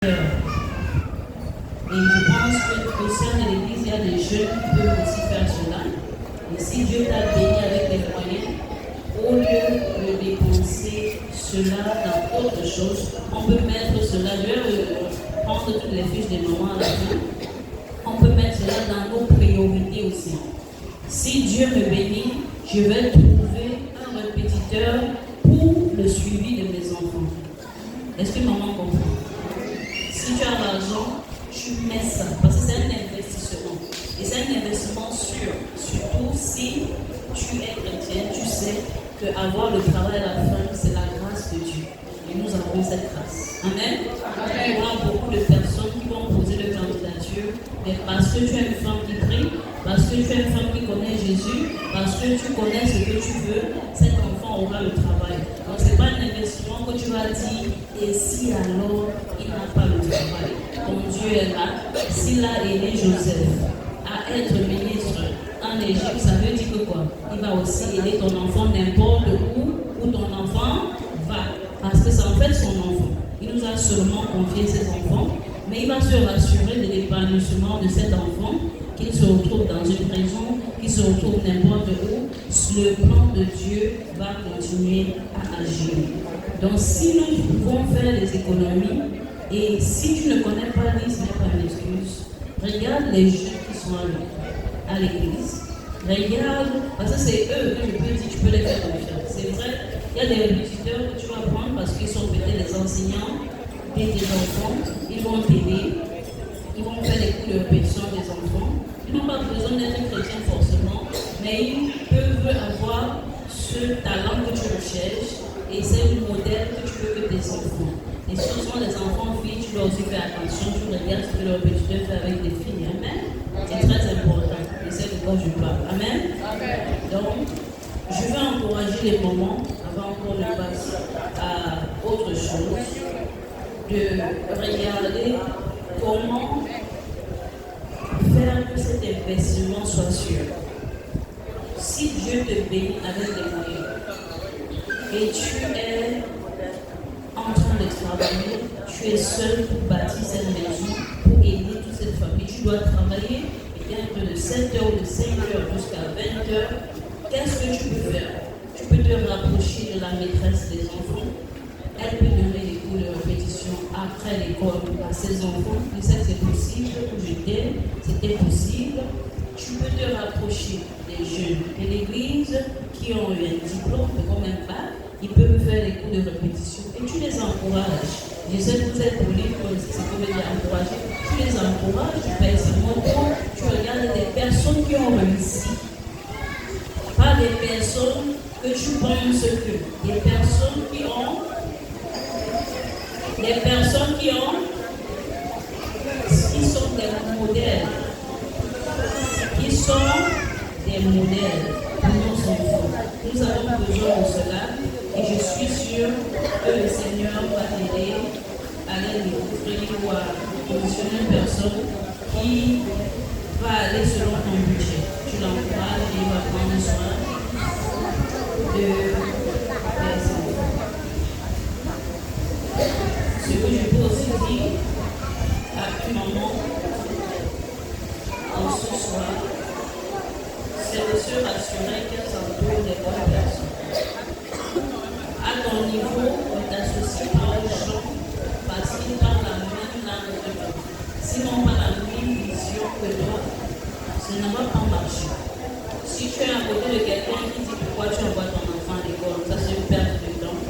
Et je pense qu'au sein de l'Église, il y a des jeunes qui peuvent aussi faire cela. Et si Dieu t'a béni avec les moyens, au lieu de dépenser cela dans autre chose, on peut mettre cela, je vais prendre toutes les fiches des moments à la fin, on peut mettre cela dans nos priorités aussi. Si Dieu me bénit, je vais trouver un répétiteur pour le suivi de mes enfants. Est-ce que maman comprend? Si tu as l'argent, tu mets ça, parce que c'est un investissement. Et c'est un investissement sûr, surtout si tu es chrétien, tu sais qu'avoir le travail à la fin, c'est la grâce de Dieu. Et nous avons cette grâce. Amen. Il y aura beaucoup de personnes qui vont poser leur candidature, mais parce que tu es une femme qui prie, parce que tu es une femme qui connaît Jésus, parce que tu connais ce que tu veux, cet enfant aura le travail. Donc ce n'est pas un investissement que tu vas dire, et si alors il n'a pas le travail. Ton Dieu est là. S'il a aidé Joseph à être ministre en Égypte, ça veut dire que quoi? Il va aussi aider ton enfant n'importe où ton enfant va. Parce que c'est en fait son enfant. Il nous a seulement confié ses enfants, mais il va se rassurer de l'épanouissement de cet enfant, qu'il se retrouve dans une prison, qu'il se retrouve n'importe où. Le plan de Dieu va continuer à agir. Donc si nous pouvons faire des économies, et si tu ne connais pas l'Église, ce n'est pas une excuse, regarde les jeunes qui sont à l'église. Regarde, parce que c'est eux que je peux dire, tu peux les faire confiance. C'est vrai, il y a des répétiteurs que tu vas prendre parce qu'ils sont peut-être les enseignants des enfants, ils vont t'aider, ils vont faire les cours de répétition des enfants. Ils n'ont pas besoin d'être chrétiens forcément, mais ils peuvent avoir ce talent que tu recherches et c'est le modèle que tu veux que tes enfants. Et si ce sont des enfants filles, tu dois aussi faire attention, tu regardes ce que le répétiteur fait avec des filles. Amen. C'est très important. Et c'est de quoi je parle. Amen. Donc, je vais encourager les mamans, avant qu'on ne passe à autre chose, de regarder comment faire que cet investissement soit sûr. Si Dieu te bénit avec des moyens et tu es en train de travailler, tu es seul pour bâtir cette maison, pour aider toute cette famille, tu dois travailler peut-être de 7h ou de 5h jusqu'à 20h. Qu'est-ce que tu peux faire? Tu peux te rapprocher de la maîtresse des enfants. Elle peut donner des cours de répétition après l'école à ses enfants. Je sais que c'est possible, où j'étais, c'était possible. Tu peux te rapprocher des jeunes de l'église qui ont eu un diplôme, mais quand même pas. Ils peuvent faire des cours de répétition et tu les encourages. Je sais que vous êtes poli, c'est ce que veut dire encourager. Tu les encourages, tu payes ce montant, tu regardes des personnes qui ont réussi. Pas des personnes que tu penses que. Des personnes qui ont. Des personnes qui sont des modèles. Qui sont des modèles pour nos enfants. Nous avons besoin de cela. Et je suis sûre que le Seigneur va t'aider à les découvrir ou à positionner une personne qui va aller selon ton budget. Tu l'encourages et il va prendre soin de tes enfants. Ce que je peux aussi dire à une maman en ce soir, c'est de se rassurer qu'elle s'entoure des bonnes personnes. À ton niveau, ne t'associe pas aux gens parce qu'ils parlent la même langue que toi. S'ils n'ont pas la même vision que toi, ça ne va pas marcher. Si tu es à côté de quelqu'un qui dit pourquoi tu envoies ton enfant à l'école, ça c'est une perte de temps.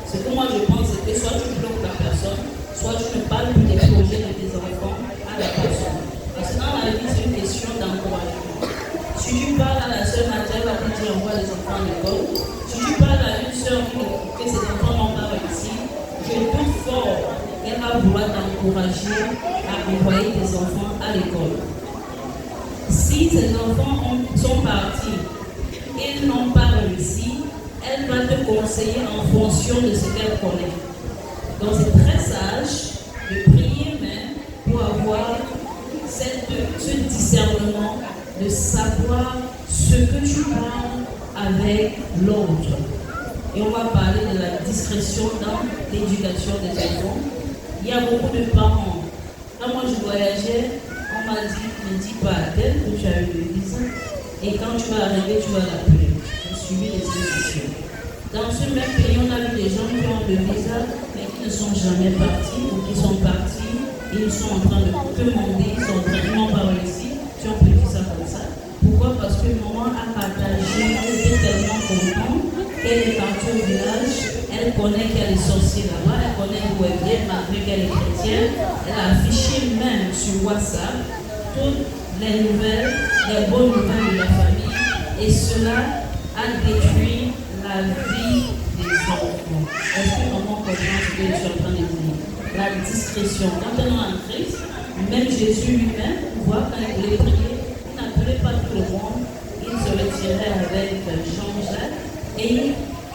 Ce que moi je pense, c'est que soit tu bloques la personne, soit tu ne parles plus des projets de tes enfants à la personne. Parce que dans la vie, c'est une question d'encouragement. Si tu parles à la sœur Nadia, elle va te dire envoie les enfants à l'école. Si tu parles à une sœur que ses enfants n'ont pas réussi, je doute fort qu'elle va vouloir t'encourager à envoyer tes enfants à l'école. Si tes enfants sont partis et n'ont pas réussi, elle va te conseiller en fonction de ce qu'elle connaît. Donc c'est très sage de prier même pour avoir ce discernement de savoir ce que tu parles avec l'autre. Et on va parler de la discrétion dans l'éducation des enfants. Il y a beaucoup de parents. Quand moi je voyageais, on m'a dit, ne dis pas à tel que tu as eu le visa. Et quand tu vas arriver, tu vas l'appeler. J'ai suivi les instructions. Dans ce même pays, on a vu des gens qui ont le visa, mais qui ne sont jamais partis, ou qui sont partis, et ils sont en train de demander, ils sont en train de n'ont pas réussi, si on peut dire ça comme ça. Pourquoi? Parce que maman a partagé, elle était tellement contente qu'elle est partie au village, elle connaît qu'il y a des sorciers là-bas, elle connaît d'où elle vient, malgré qu'elle est chrétienne, elle a affiché même sur WhatsApp toutes les nouvelles, les bonnes nouvelles de la famille, et cela a détruit la vie des enfants. Est-ce que maman comprend ce que je suis en train de dire? La discrétion. Quand on est en Christ, même Jésus lui-même, on voit quand il voulait prier, il n'appelait pas tout le monde, il se retirait avec Jean-Jacques et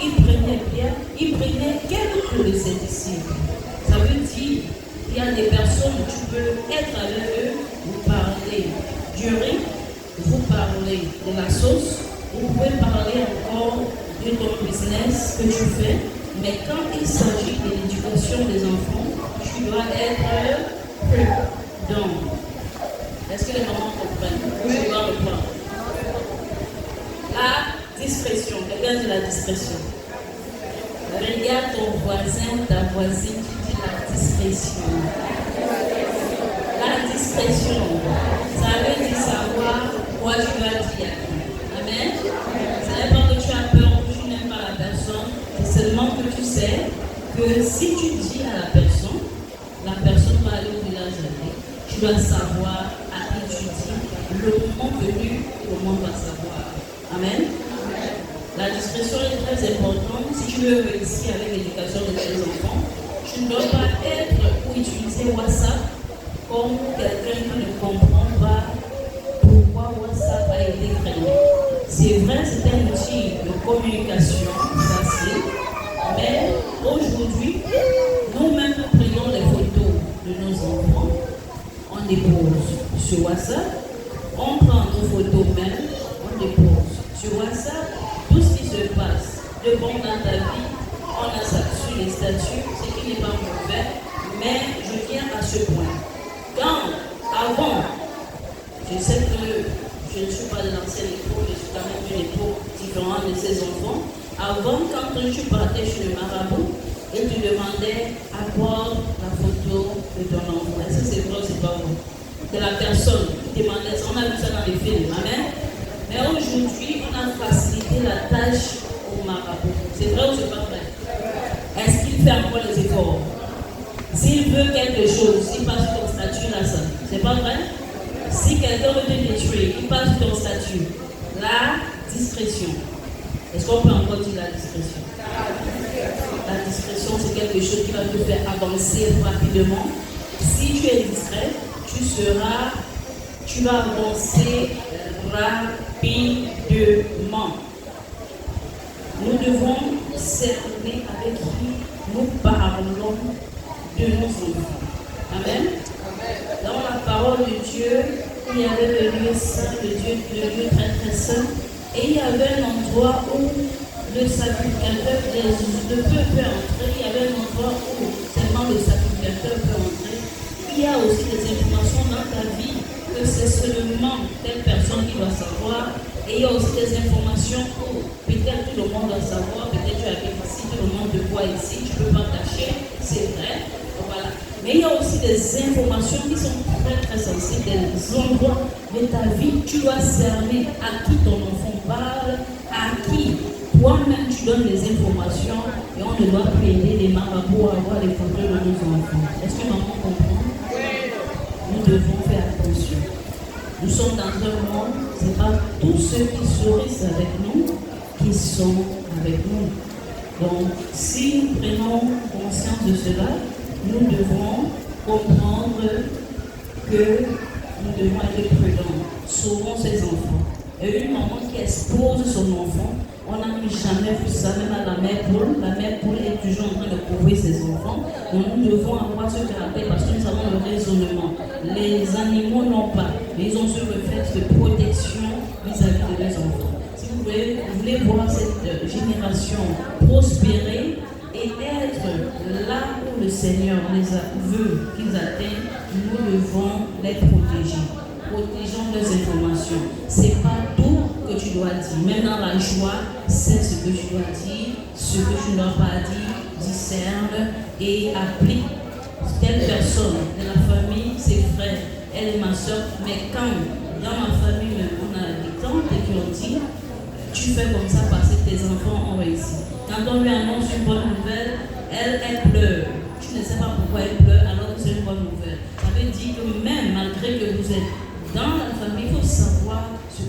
il prenait Pierre, il prenait quelques de ses disciples. Ça veut dire qu'il y a des personnes, tu peux être avec eux, vous parlez du riz, vous parlez de la sauce, vous pouvez parler encore de ton business que tu fais, mais quand il s'agit de l'éducation des enfants, tu dois être prudent. Est-ce que les mamans comprennent? Je dois reprendre. La discrétion. Quelqu'un dit la discrétion. Regarde ton voisin, ta voisine, tu dis la discrétion. La discrétion, ça veut dire savoir quoi tu vas dire. Amen. Ça n'est pas que tu as peur ou que tu n'aimes pas la personne, c'est seulement que tu sais que si tu dis à la personne va aller au village avec. Tu dois savoir à qui tu dis. Le moment venu, le monde va savoir. Amen. La discrétion est très importante. Si tu veux réussir avec l'éducation de tes enfants, tu ne dois pas être ou utiliser WhatsApp comme quelqu'un qui ne comprend pas pourquoi WhatsApp a été créé. C'est vrai, c'est un outil de communication facile, mais aujourd'hui, nous-mêmes nous prenons les photos de nos enfants, on dépose sur WhatsApp, on prend nos photos même, on dépose sur WhatsApp. Tout ce qui se passe de bon dans ta vie, on a ça sur les statuts, ce qui n'est pas mauvais, mais je viens à ce point. Quand, avant, je sais que je ne suis pas de l'ancienne époque, je suis quand même d'une époque différente de ces enfants. Avant, quand tu partais chez le marabout, il te demandait à voir la photo de ton enfant. Est-ce que c'est vrai ou c'est pas vrai? De la personne qui demandait ça, on a vu ça dans les films. Amen. Mais aujourd'hui, on a facilité la tâche au marabout. C'est vrai ou c'est pas vrai? Est-ce qu'il fait encore les efforts? S'il veut quelque chose, il passe sur ton statut là, ça. C'est pas vrai? Si quelqu'un veut te détruire, il passe sur ton statut. La discrétion. Est-ce qu'on peut encore dire la discrétion? La discrétion, c'est quelque chose qui va te faire avancer rapidement. Si tu es discret, tu vas avancer rapidement. Nous devons cerner avec qui nous parlons de nos enfants. Amen. Dans la parole de Dieu, il y avait le lieu saint, le lieu très très saint, et il y avait un endroit où le sacrificateur, le peuple peut entrer, il y avait un endroit où seulement le sacrificateur peut entrer. Il y a aussi des informations dans ta vie que c'est seulement telle personne qui doit savoir, et il y a aussi des informations où peut-être tout le monde doit savoir, peut-être tu habites ici, tout le monde te voit ici, tu ne peux pas cacher, c'est vrai. Voilà. Mais il y a aussi des informations qui sont très très sensibles, des endroits de ta vie. Tu dois cerner à qui ton enfant parle, à qui toi-même tu donnes les informations, et on ne doit plus aider les marabouts à avoir les photos de nos enfants. Est-ce que maman comprend? Nous devons faire attention. Nous sommes dans un monde, ce n'est pas tous ceux qui sourient avec nous qui sont avec nous. Donc, si nous prenons conscience de cela, nous devons comprendre que nous devons être prudents. Sauvons ces enfants. Et une maman qui expose son enfant, on n'a jamais vu ça, même à la mère poule. La mère poule est toujours en train de couvrir ses enfants. Donc nous devons avoir ce caractère parce que nous avons le raisonnement. Les animaux n'ont pas, mais ils ont ce réflexe de protection vis-à-vis de leurs enfants. Si vous voulez voir cette génération prospérer et être là où où le Seigneur veut qu'ils atteignent, nous devons les protéger. Protégeons leurs informations. Ce n'est pas tout que tu dois dire. Même dans la joie, c'est ce que tu dois dire, ce que tu ne dois pas dire, discerne et applique. Telle personne de la famille, ses frères, elle est ma soeur, mais quand dans ma famille, on a des tantes qui ont dit, tu fais comme ça parce que tes enfants ont réussi. Quand on lui annonce une bonne nouvelle, elle pleure. Tu ne sais pas pourquoi elle pleure alors que c'est une bonne nouvelle. Ça veut dire que même malgré que vous êtes dans la famille, il faut savoir,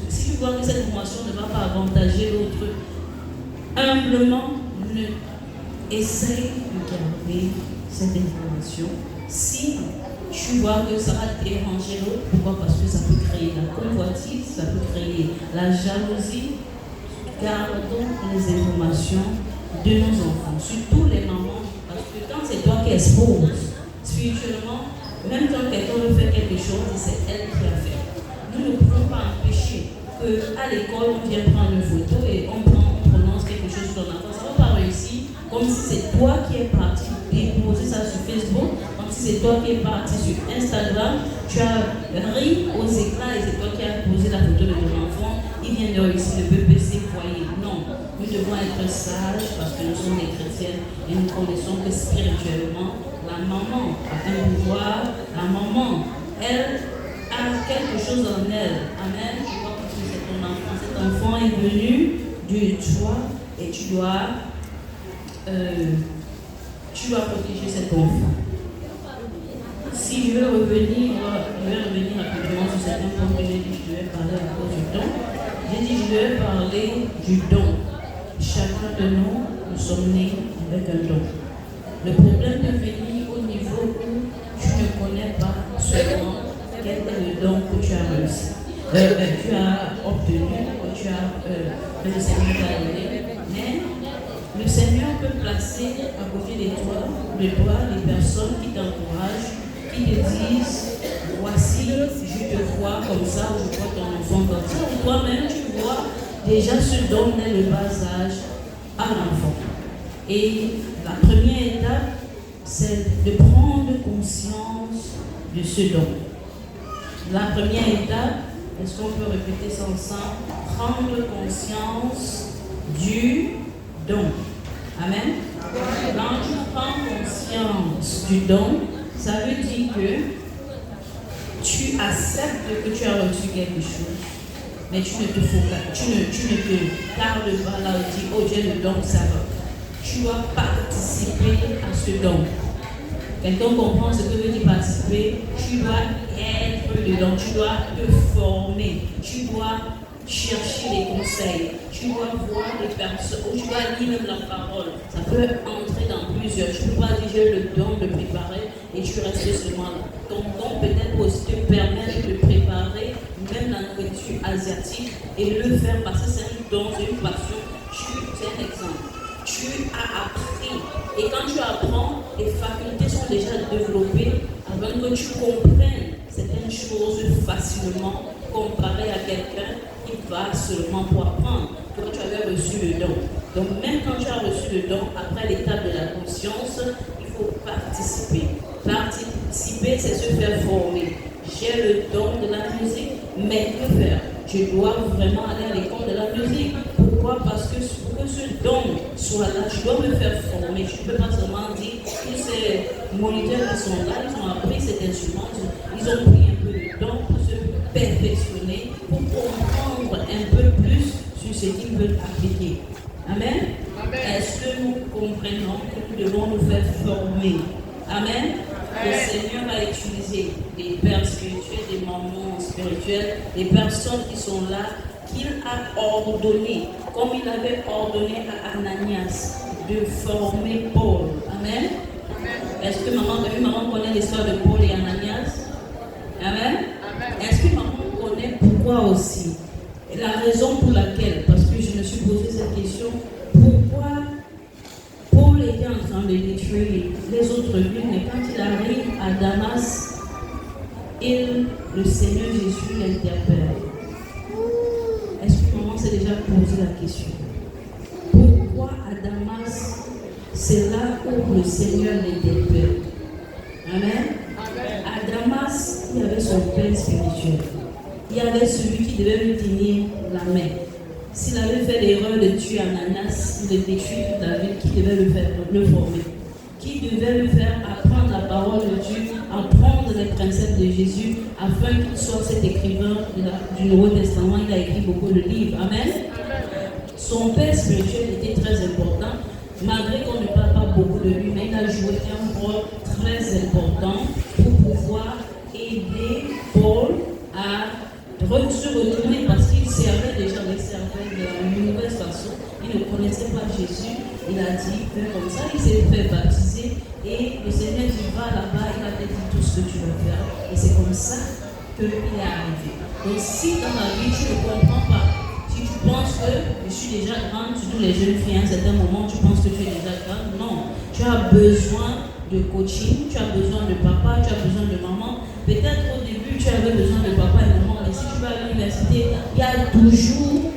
si tu vois que cette formation ne va pas avantager l'autre, humblement, essaye de garder cette information. Si tu vois que ça va déranger l'autre, pourquoi? Parce que ça peut créer la convoitise, ça peut créer la jalousie. Gardons les informations de nos enfants, surtout les mamans, parce que quand c'est toi qui exposes spirituellement, même quand quelqu'un veut faire quelque chose, c'est elle qui a fait. Nous ne pouvons pas empêcher qu'à l'école, on vient prendre une photo et on prononce quelque chose sur ton enfant. Ça ne va pas réussir, comme si c'est toi qui es parti déposer ça sur Facebook, comme si c'est toi qui es parti sur Instagram, tu as ri aux éclats et c'est toi qui as posé la photo de ton enfant, il vient de réussir le BBC, voyez. Non, nous devons être sages parce que nous sommes des chrétiennes et nous connaissons que spirituellement, la maman a un pouvoir, la maman, elle a quelque chose en elle. Amen. Je crois que c'est ton enfant. Cet enfant est venu de toi et tu dois protéger cet enfant. Si je veux revenir rapidement sur certains points que j'ai dit, je vais parler à cause du don. J'ai dit, je vais parler du don. Chacun de nous sommes nés avec un don. Le problème de venir au niveau où tu ne connais pas seulement quel est le don que tu as réussi, tu as obtenu, que le Seigneur t'a donné. Mais le Seigneur peut placer à côté de toi les personnes qui t'encouragent, qui te disent, voici, je te vois comme ça, ou je vois ton enfant comme ça. Ou toi-même, tu vois déjà ce don dès le bas âge à l'enfant. Et la première étape, c'est de prendre conscience de ce don. La première étape, est-ce qu'on peut répéter ça ensemble? Prendre conscience du don. Amen. Quand tu prends conscience du don, ça veut dire que tu acceptes que tu as reçu quelque chose, mais tu ne te tardes pas là et dis, oh j'ai le don, ça va. Tu dois participer à ce don. Quelqu'un comprend ce que veut dire participer? Tu dois être dedans, tu dois te former, tu dois chercher les conseils, tu dois voir les personnes, ou tu dois lire même la parole. Ça peut entrer dans plusieurs. Tu ne peux pas dire j'ai le don de préparer et tu restes seulement là. Ton don peut-être aussi te permettre de préparer même la nourriture asiatique et le faire parce que c'est un don, c'est une passion. C'est un exemple. Tu as appris et quand tu apprends, les facultés sont déjà développées avant que tu comprennes certaines choses facilement comparé à quelqu'un qui va seulement pour apprendre. Toi, tu avais reçu le don. Donc, même quand tu as reçu le don, après l'étape de la conscience, il faut participer. Participer, c'est se faire former. J'ai le don de la musique, mais que faire? Je dois vraiment aller à l'école de la musique. Pourquoi? Parce que pour que ce don soit là, je dois me faire former. Je ne peux pas seulement dire tous ces moniteurs qui sont là, ils ont appris cet instrument, ils ont pris un peu de don pour se perfectionner, pour comprendre un peu plus sur ce qu'ils veulent appliquer. Amen. Est-ce que nous comprenons que nous devons nous faire former? Amen. Le Seigneur va utiliser des pères spirituels, des mamans spirituelles, des personnes qui sont là, qu'il a ordonné, comme il avait ordonné à Ananias, de former Paul. Amen. Est-ce que maman connaît l'histoire de Paul et Ananias? Amen. Est-ce que maman connaît pourquoi aussi? Et la raison pour laquelle, parce que je me suis posé cette question, pourquoi Paul était en train de détruire les autres villes, mais quand il arrive à Damas, le Seigneur Jésus l'interpelle. Est-ce que maman s'est déjà posé la question? Pourquoi à Damas, c'est là où le Seigneur l'interpelle. Amen. À Damas, il y avait son père spirituel. Il y avait celui qui devait lui tenir la main. S'il avait fait l'erreur de tuer Ananias, de détruire toute la ville, qui devait le former? Qui devait le faire apprendre la parole de Dieu, apprendre les principes de Jésus, afin qu'il soit cet écrivain du Nouveau Testament. Il a écrit beaucoup de livres. Amen. Son père spirituel était très important, malgré qu'on ne parle pas beaucoup de lui, mais il a joué un rôle très important pour pouvoir aider Paul à se retourner, parce qu'il servait déjà, il servait de mauvaise façon. Il ne connaissait pas Jésus. Il a dit, fais comme ça, il s'est fait baptiser et le Seigneur dit, va là-bas, il a dit tout ce que tu vas faire. Et c'est comme ça qu'il est arrivé. Donc si dans la vie tu ne comprends pas, si tu penses que je suis déjà grande, surtout les jeunes filles, à un certain moment, tu penses que tu es déjà grande, non. Tu as besoin de coaching, tu as besoin de papa, tu as besoin de maman. Peut-être au début, tu avais besoin de papa et maman, mais si tu vas à l'université, il y a toujours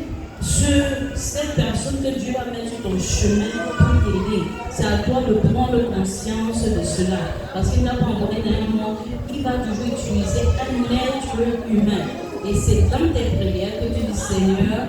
cette personne que Dieu va mettre sur ton chemin pour t'aider. C'est à toi de prendre conscience de cela. Parce qu'il n'a pas envoyé dans un monde, il va toujours utiliser un être humain. Et c'est dans tes prières que tu dis, Seigneur,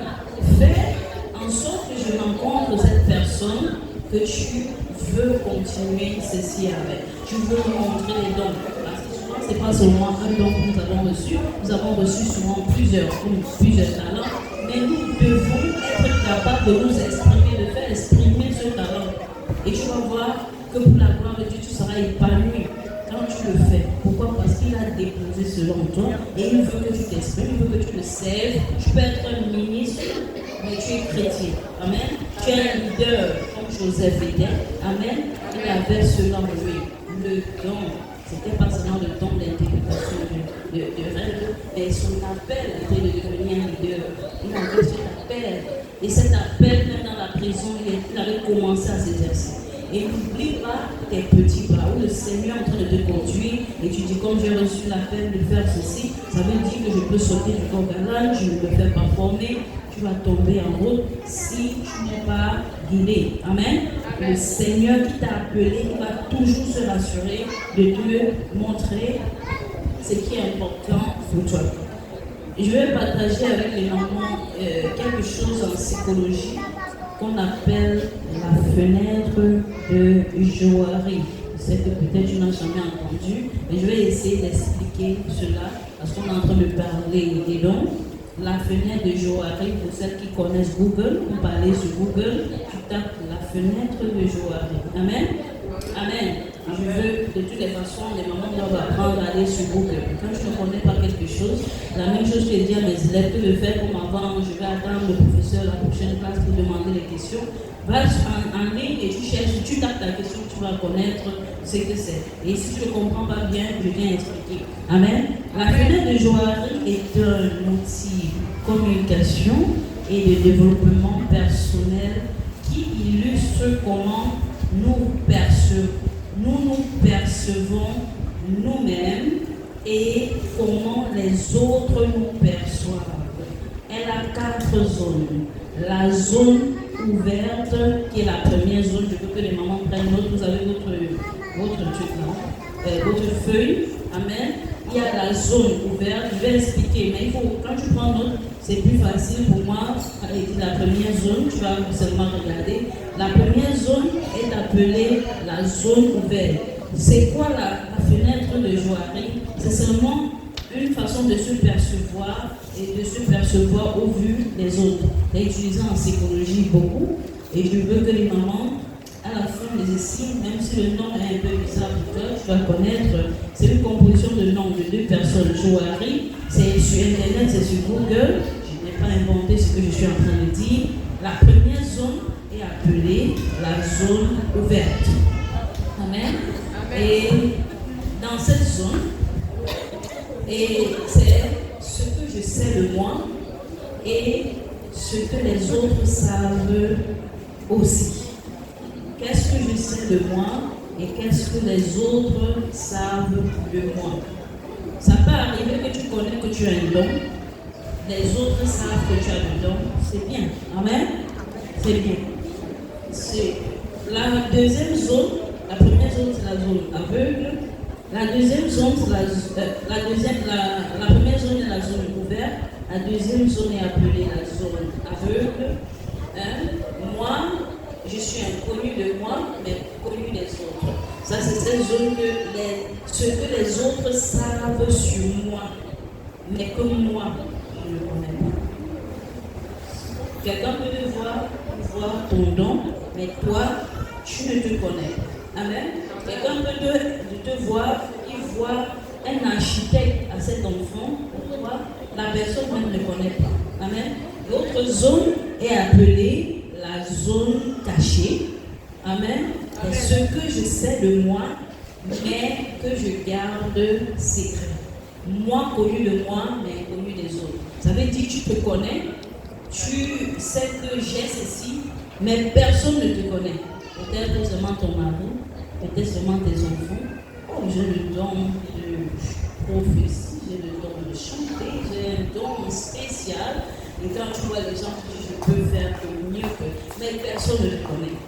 fais en sorte que je rencontre cette personne que tu veux continuer ceci avec. Tu veux me montrer les dons. Parce que souvent, ce n'est pas seulement un don que nous avons reçu. Nous avons reçu souvent plusieurs talents. Mais nous devons être capables de nous exprimer, de faire exprimer ce talent. Et tu vas voir que pour la gloire de Dieu, tu seras épanoui quand tu le fais. Pourquoi? Parce qu'il a déposé selon toi et il veut que tu t'exprimes, il veut que tu le serves. Tu peux être un ministre, mais tu es chrétien. Amen. Tu es un leader comme Joseph était. Amen. Il avait cela en lui. Le don. C'était pas seulement le don d'interprétation de rêve, mais son appel était de devenir un leader. Il avait cet appel. Et cet appel, même dans la prison, il avait commencé à s'exercer. Et n'oublie pas tes petits pas, où le Seigneur est en train de te conduire et tu dis, comme j'ai reçu l'appel de faire ceci, ça veut dire que je peux sauter du corps à l'âne, je ne me fais pas former, tu vas tomber en route si tu n'es pas guidé. Amen. Le Seigneur qui t'a appelé, il va toujours se rassurer de te montrer ce qui est important pour toi. Je vais partager avec les mamans quelque chose en psychologie qu'on appelle la fenêtre de Johari. Je sais que peut-être tu n'as jamais entendu, mais je vais essayer d'expliquer cela parce qu'on est en train de parler des dons. La fenêtre de Johari, pour celles qui connaissent Google, vous parlez sur Google, tu tapes la fenêtre de Johari. Amen. Amen. Je veux, de toutes les façons, les mamans doivent apprendre à aller sur Google. Quand je ne connais pas quelque chose, la même chose que je dis à mes élèves que de faire comme avant, je vais attendre le professeur à la prochaine classe pour demander les questions. Va en ligne et tu cherches, tu tapes ta question, tu vas connaître ce que c'est. Et si tu ne comprends pas bien, je viens expliquer. Amen. La fenêtre de Johari est un outil de communication et de développement personnel qui illustre comment nous percevons nous-mêmes et comment les autres nous perçoivent. Elle a 4 zones. La zone ouverte, qui est la première zone, je veux que les mamans prennent note, vous avez votre truc là, votre feuille. Amen. Il y a la zone ouverte, je vais expliquer, mais il faut, quand tu prends note, c'est plus facile pour moi. La première zone, tu vas seulement regarder. La première zone est appelée la zone ouverte. C'est quoi la fenêtre de Johari? C'est seulement une façon de se percevoir et de se percevoir au vu des autres. C'est utilisé en psychologie beaucoup. Et je veux que les mamans, à la fin des essais, même si le nom est un peu bizarre pour toi, tu vas connaître, c'est une composition de noms de 2 personnes. Johari, c'est sur Internet, c'est sur Google. Je n'ai pas inventé ce que je suis en train de dire. La première zone est appelée la zone ouverte. Amen. Et dans cette zone, et c'est ce que je sais de moi et ce que les autres savent aussi. Qu'est-ce que je sais de moi et qu'est-ce que les autres savent de moi? Ça peut arriver que tu connais que tu as un don, les autres savent que tu as un don, c'est bien. Amen. C'est bien. La deuxième zone, la première zone c'est la zone aveugle. La deuxième zone, c'est la première zone est la zone ouverte. La deuxième zone est appelée la zone aveugle. Moi, je suis inconnu de moi, mais connu des autres. Ça, c'est cette zone ce que les autres savent sur moi, mais que moi, je ne connais pas. Quelqu'un peut voir ton don, mais toi, tu ne te connais. Amen. Quelqu'un peut te voir, il voit un architecte à cet enfant, pour toi, la personne même ne connaît pas. Amen. L'autre zone est appelée la zone cachée. Amen. C'est ce que je sais de moi, mais que je garde secret. Moi connu de moi, mais connu des autres. Ça veut dire que tu te connais, tu sais que j'ai ceci, mais personne ne te connaît. Peut-être seulement ton mari, peut-être seulement tes enfants. Oh, j'ai le don de prophétie, j'ai le don de chanter, j'ai un don spécial. Et quand tu vois les gens, tu dis, je peux faire mieux que. Mais personne ne te connaît.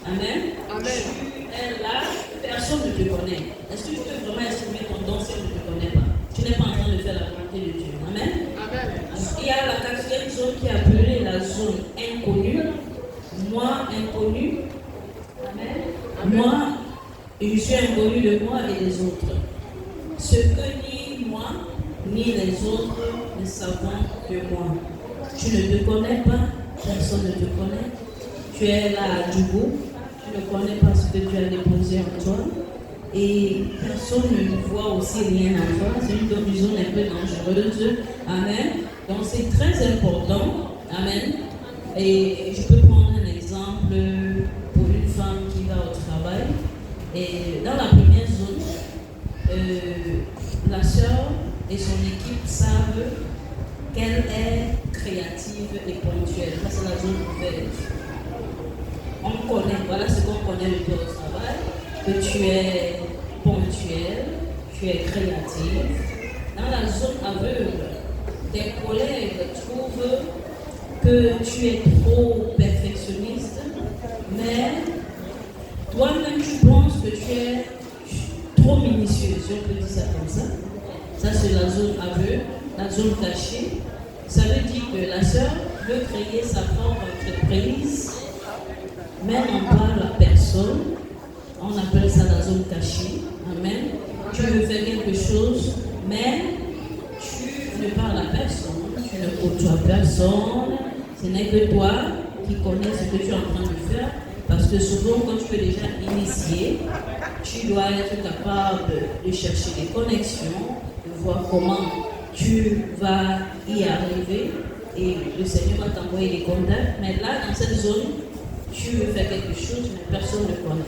Amen. Amen. Tu es là, personne ne te connaît. Est-ce que tu peux vraiment exprimer ton don si on ne te connaît pas? Tu n'es pas en train de faire la volonté de Dieu. Amen. Amen. Il y a la quatrième zone qui est appelée la zone inconnue. Moi, inconnu. Amen. Amen. Moi, je suis inconnu de moi et des autres. Ce que ni moi, ni les autres ne savent de moi. Tu ne te connais pas, personne ne te connaît. Tu es là à Djougou, tu ne connais pas ce que tu as déposé en toi. Et personne ne voit aussi rien en toi. C'est une zone un peu dangereuse. Amen. Donc c'est très important. Amen. Et je peux prendre un exemple pour une femme qui va au travail. Et dans la première zone, la sœur et son équipe savent qu'elle est créative et ponctuelle. Ça, c'est la zone ouverte. On connaît, voilà ce qu'on connaît de toi au travail, que tu es ponctuel, tu es créatif. Dans la zone aveugle, tes collègues trouvent que tu es trop perfectionniste, mais toi-même tu penses que tu es trop minutieux, si on peut dire ça comme ça. Ça c'est la zone aveugle, la zone cachée. Ça veut dire que la sœur veut créer sa propre entreprise, mais on parle à personne. On appelle ça la zone cachée. Amen. Tu veux faire quelque chose, mais tu ne parles à personne. Tu ne côtoies personne. Ce n'est que toi qui connais ce que tu es en train de faire. Parce que souvent, quand tu es déjà initié, tu dois être capable de chercher des connexions, de voir comment tu vas y arriver. Et le Seigneur va t'envoyer des contacts. Mais là, dans cette zone, tu veux faire quelque chose, mais personne ne connaît.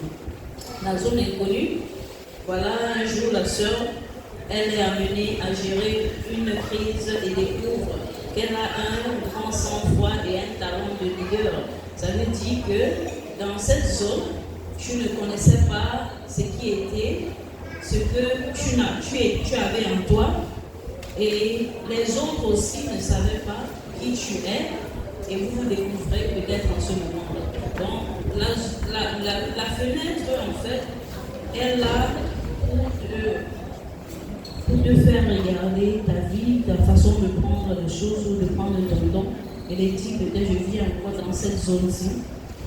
La zone inconnue, voilà, un jour, la sœur, elle est amenée à gérer une crise et découvre qu'elle a un grand sang-froid et un talent de leader. Ça veut dire que dans cette zone, tu ne connaissais pas ce qui était, ce que tu avais en toi, et les autres aussi ne savaient pas qui tu es, et vous vous découvrez peut-être en ce moment-là. Donc, la fenêtre, en fait, est là pour te faire regarder ta vie, ta façon de prendre les choses ou de prendre ton don. Elle est dit, peut-être je vis encore dans cette zone-ci.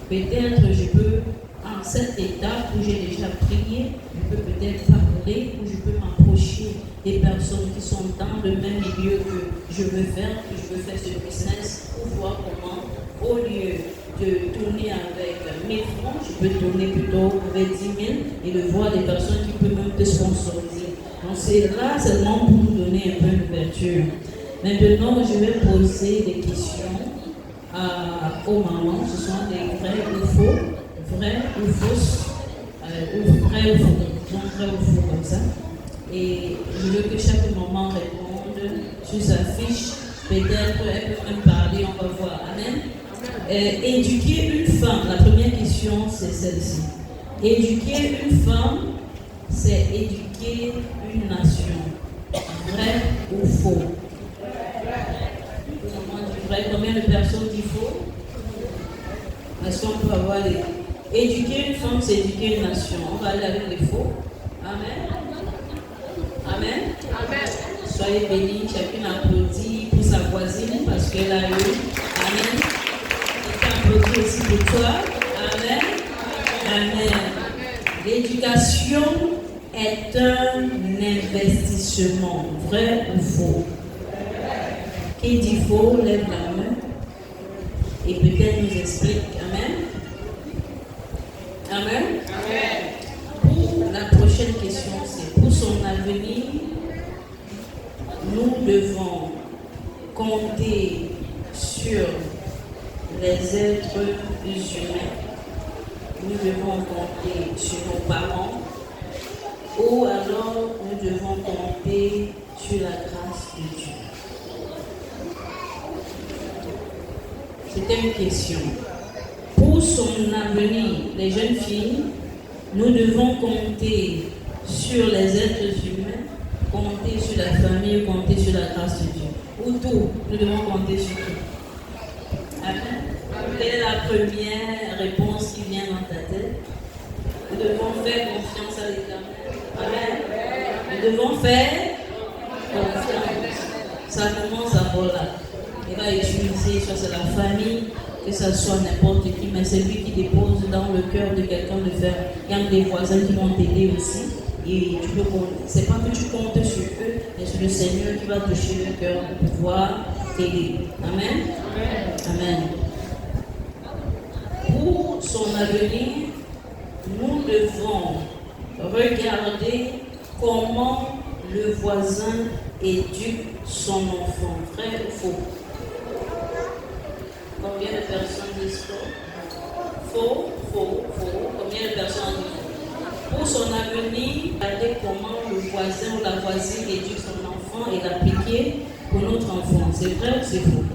Peut-être je peux, en cette étape où j'ai déjà prié, je peux peut-être parler, ou je peux m'approcher des personnes qui sont dans le même milieu que je veux faire ce business, pour voir comment, au lieu de tourner avec 1000 francs, je peux tourner plutôt avec 10 000 et de voir des personnes qui peuvent même te sponsoriser. Donc c'est là seulement pour nous donner un peu d'ouverture. Maintenant, je vais poser des questions aux mamans. Ce sont des vrais ou faux, vrais ou fausses, ou vrais ou faux. Donc vrais ou faux comme ça. Et je veux que chaque maman réponde sur sa fiche. Peut-être elle peut même parler, on va voir. Amen. Éduquer une femme, la première question c'est celle-ci. Éduquer une femme, c'est éduquer une nation. Vrai ou faux? Vrai, combien de personnes disent faux? Est-ce qu'on peut avoir Éduquer une femme, c'est éduquer une nation. On va aller avec les faux. Amen. Amen. Amen. Soyez bénis, chacune applaudit pour sa voisine parce qu'elle a eu. Amen. Et applaudit aussi pour toi. Amen. Amen. L'éducation est un investissement, vrai ou faux? Qui dit faux, lève la main et peut-être nous explique. Amen. Amen. Amen. Pour la prochaine question, c'est pour son avenir, nous devons compter sur les êtres humains. Nous devons compter sur nos parents ou alors nous devons compter sur la grâce de Dieu. C'était une question. Pour son avenir, les jeunes filles, nous devons compter sur les êtres humains, compter sur la famille, compter sur la grâce de Dieu. Ou tout, nous devons compter sur tout. Amen. Quelle est la première réponse qui vient dans ta tête? Nous devons faire confiance à l'Éternel. Amen. Nous devons faire confiance. Ça commence à voler. Il va utiliser, soit c'est la famille, que ce soit n'importe qui, mais c'est lui qui dépose dans le cœur de quelqu'un de faire. Il y a des voisins qui vont t'aider aussi. Et tu peux compter. C'est pas que tu comptes sur eux, mais c'est le Seigneur qui va toucher le cœur pour pouvoir t'aider. Amen. Amen. Pour son avenir, nous devons regarder comment le voisin éduque son enfant. Vrai ou faux? Combien de personnes disent faux? Faux, faux, faux. Combien de personnes disent faux? Pour son avenir, regardez comment le voisin ou la voisine éduque son enfant et l'appliquer pour notre enfant. C'est vrai ou c'est faux?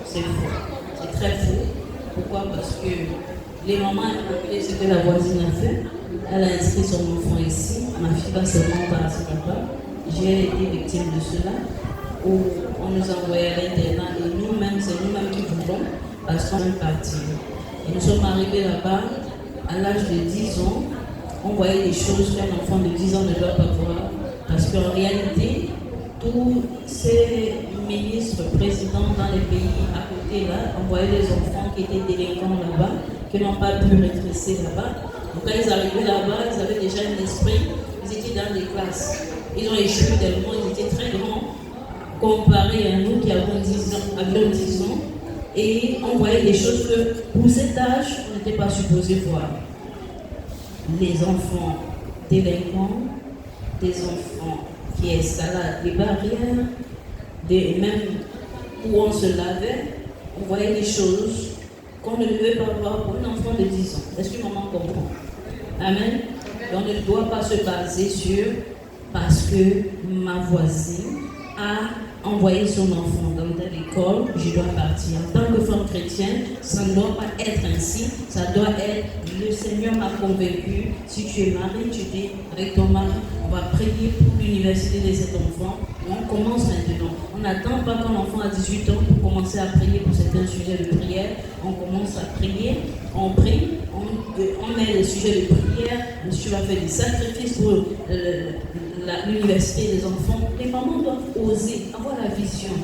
C'est faux. C'est très faux. Pourquoi? Parce que les mamans ont appelé ce que la voisine a fait. Elle a inscrit son enfant ici. Ma fille va seulement partir là-bas. J'ai été victime de cela. Où on nous envoyait à l'internat et nous-mêmes, c'est nous-mêmes qui voulons parce qu'on est parti. Et nous sommes arrivés là-bas à l'âge de 10 ans. On voyait des choses qu'un enfant de 10 ans ne doit pas voir parce qu'en réalité, tous ces ministres, présidents dans les pays à côté là, on voyait des enfants qui étaient délinquants là-bas, qui n'ont pas pu redresser là-bas. Donc quand ils arrivaient là-bas, ils avaient déjà un esprit, ils étaient dans des classes. Ils ont échoué tellement, ils étaient très grands. Comparé à nous qui avions 10 ans, et on voyait des choses que pour cet âge, on n'était pas supposé voir. Les enfants délinquants, des enfants qui escaladent les barrières, même où on se lavait, on voyait des choses qu'on ne devait pas voir pour un enfant de 10 ans. Est-ce que maman comprend? Amen. Et on ne doit pas se baser sur parce que ma voisine a envoyé son enfant dans telle école, je dois partir. En tant que femme chrétienne, ça ne doit pas être ainsi. Ça doit être, le Seigneur m'a convaincu, si tu es marié, tu dis avec ton mari, on va prier pour l'université de cet enfant. Et on commence maintenant. On n'attend pas quand l'enfant a 18 ans pour commencer à prier pour certains sujets de prière. On commence à prier, on prie, on met les sujets de prière. Tu vas faire des sacrifices pour l'université des enfants. Les mamans doivent oser avoir la vision.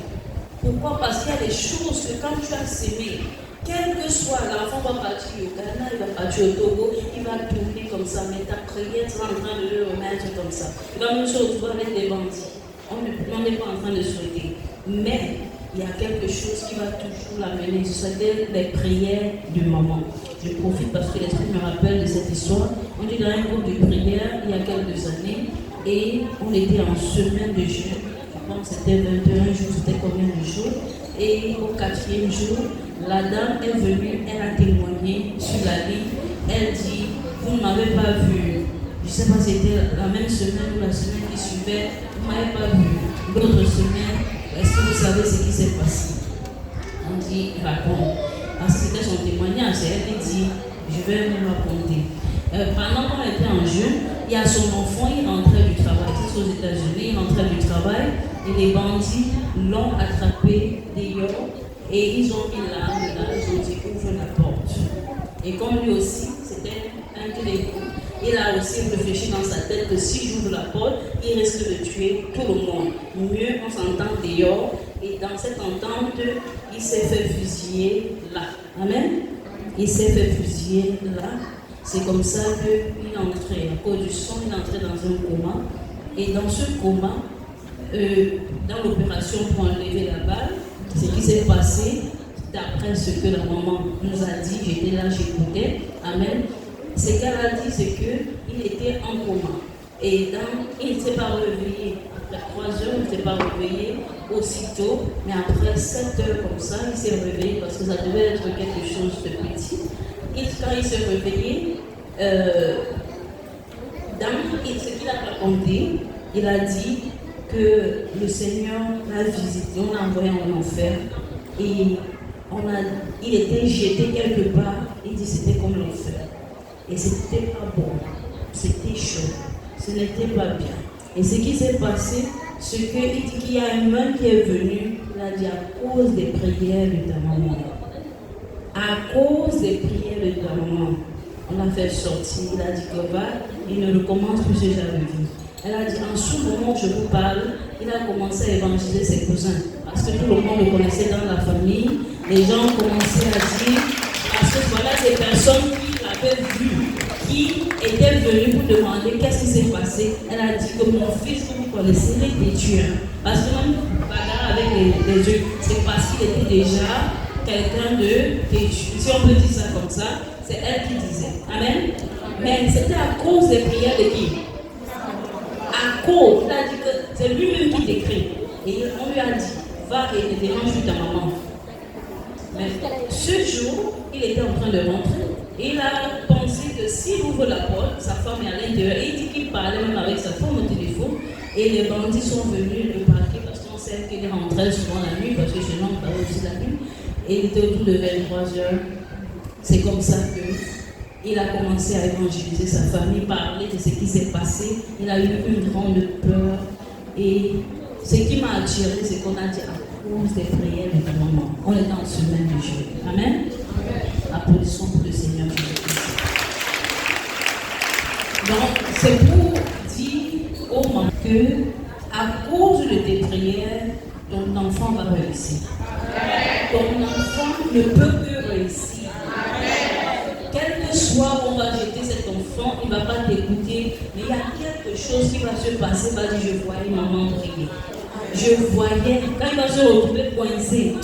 Pourquoi? Parce qu'il y a des choses que quand tu as sémé, quel que soit, l'enfant va partir au Ghana, il va partir au Togo, il va tourner comme ça, mais ta prière, tu es en train de le remettre comme ça. Il va même se retrouver avec des bandits. On n'est pas en train de souhaiter. Mais il y a quelque chose qui va toujours l'amener. C'est les prières de maman. Je profite parce que l'esprit me rappelle de cette histoire. On est dans un groupe de prière il y a quelques années et on était en semaine de jeûne. Donc c'était 21 jours, c'était combien de jours? Et au 4e jour, la dame est venue, elle a témoigné sur la ligne. Elle dit, vous ne m'avez pas vu. Je ne sais pas si c'était la même semaine ou la semaine qui suivait. Vous ne m'avez pas vu. L'autre semaine, est-ce que vous savez ce qui s'est passé? On dit, raconte. Parce que c'était son témoignage. Elle dit, je vais vous raconter. Pendant qu'on était en jeûne, il y a son enfant, il rentrait du travail. C'est aux États-Unis, il rentrait du travail. Et les bandits l'ont attrapé dehors. Et ils ont mis l'arme là, ils ont dit, ouvre la porte. Et comme lui aussi, c'était un téléphone, il a aussi réfléchi dans sa tête que si j'ouvre la porte, il risque de tuer tout le monde. Mieux on s'entend dehors. Et dans cette entente, il s'est fait fusiller là. Amen. Il s'est fait fusiller là. C'est comme ça qu'il est entré, à cause du sang, il est entré dans un coma. Et dans ce coma, dans l'opération pour enlever la balle, ce qui s'est passé, d'après ce que la maman nous a dit, j'étais là, j'écoutais, amen. Ce qu'elle a dit, c'est qu'il était en coma. Et il ne s'est pas réveillé. Après 3 heures, il ne s'est pas réveillé aussitôt. Mais après 7 heures comme ça, il s'est réveillé parce que ça devait être quelque chose de petit. Quand il s'est réveillé, ce qu'il a raconté, il a dit que le Seigneur l'a visité, on l'a envoyé en enfer et il était jeté quelque part. Il dit c'était comme l'enfer et c'était pas bon, c'était chaud, ce n'était pas bien. Et ce qui s'est passé, c'est qu'il dit qu'il y a un homme qui est venu, il a dit à cause des prières de ta maman. À cause des prières de ta maman, on l'a fait sortir. Il a dit que va, il ne recommence plus ce genre de vie. Elle a dit, en ce moment où je vous parle, il a commencé à évangéliser ses cousins. Parce que tout le monde le connaissait dans la famille. Les gens commençaient à dire, parce que voilà des personnes qui l'avaient vu, qui étaient venues pour demander qu'est-ce qui s'est passé. Elle a dit que mon fils, que vous connaissez, il était tueur. Parce que même bagarre avec les yeux, c'est parce qu'il était déjà quelqu'un de têtu. Si on peut dire ça comme ça, c'est elle qui disait. Amen. Mais c'était à cause des prières de qui? À cause, il a dit que c'est lui-même qui décrit. Et on lui a dit, va et ne dérange plus ta maman. Mais ce jour, il était en train de rentrer. Il a pensé que s'il ouvre la porte, sa femme est à l'intérieur. Et il dit qu'il parlait même avec sa femme au téléphone. Et les bandits sont venus le braquer parce qu'on sait qu'il rentrait souvent la nuit, parce que chez nous, on parlait aussi la nuit. Et il était autour de 23 heures. C'est comme ça qu'il a commencé à évangéliser sa famille, parler de ce qui s'est passé. Il a eu une grande peur. Et ce qui m'a attiré, c'est qu'on a dit à cause des prières de ta maman. On est dans ce même jeu. Amen. Applaudissons pour le Seigneur Jésus-Christ. Donc, c'est pour dire aux mamans que, à cause de tes prières, ton enfant va réussir. Ton enfant ne peut que réussir. Quel que soit où on va jeter cet enfant, il ne va pas t'écouter, mais il y a quelque chose qui va se passer. Il va dire, je voyais maman prier. Je voyais, quand il va se retrouver coincé,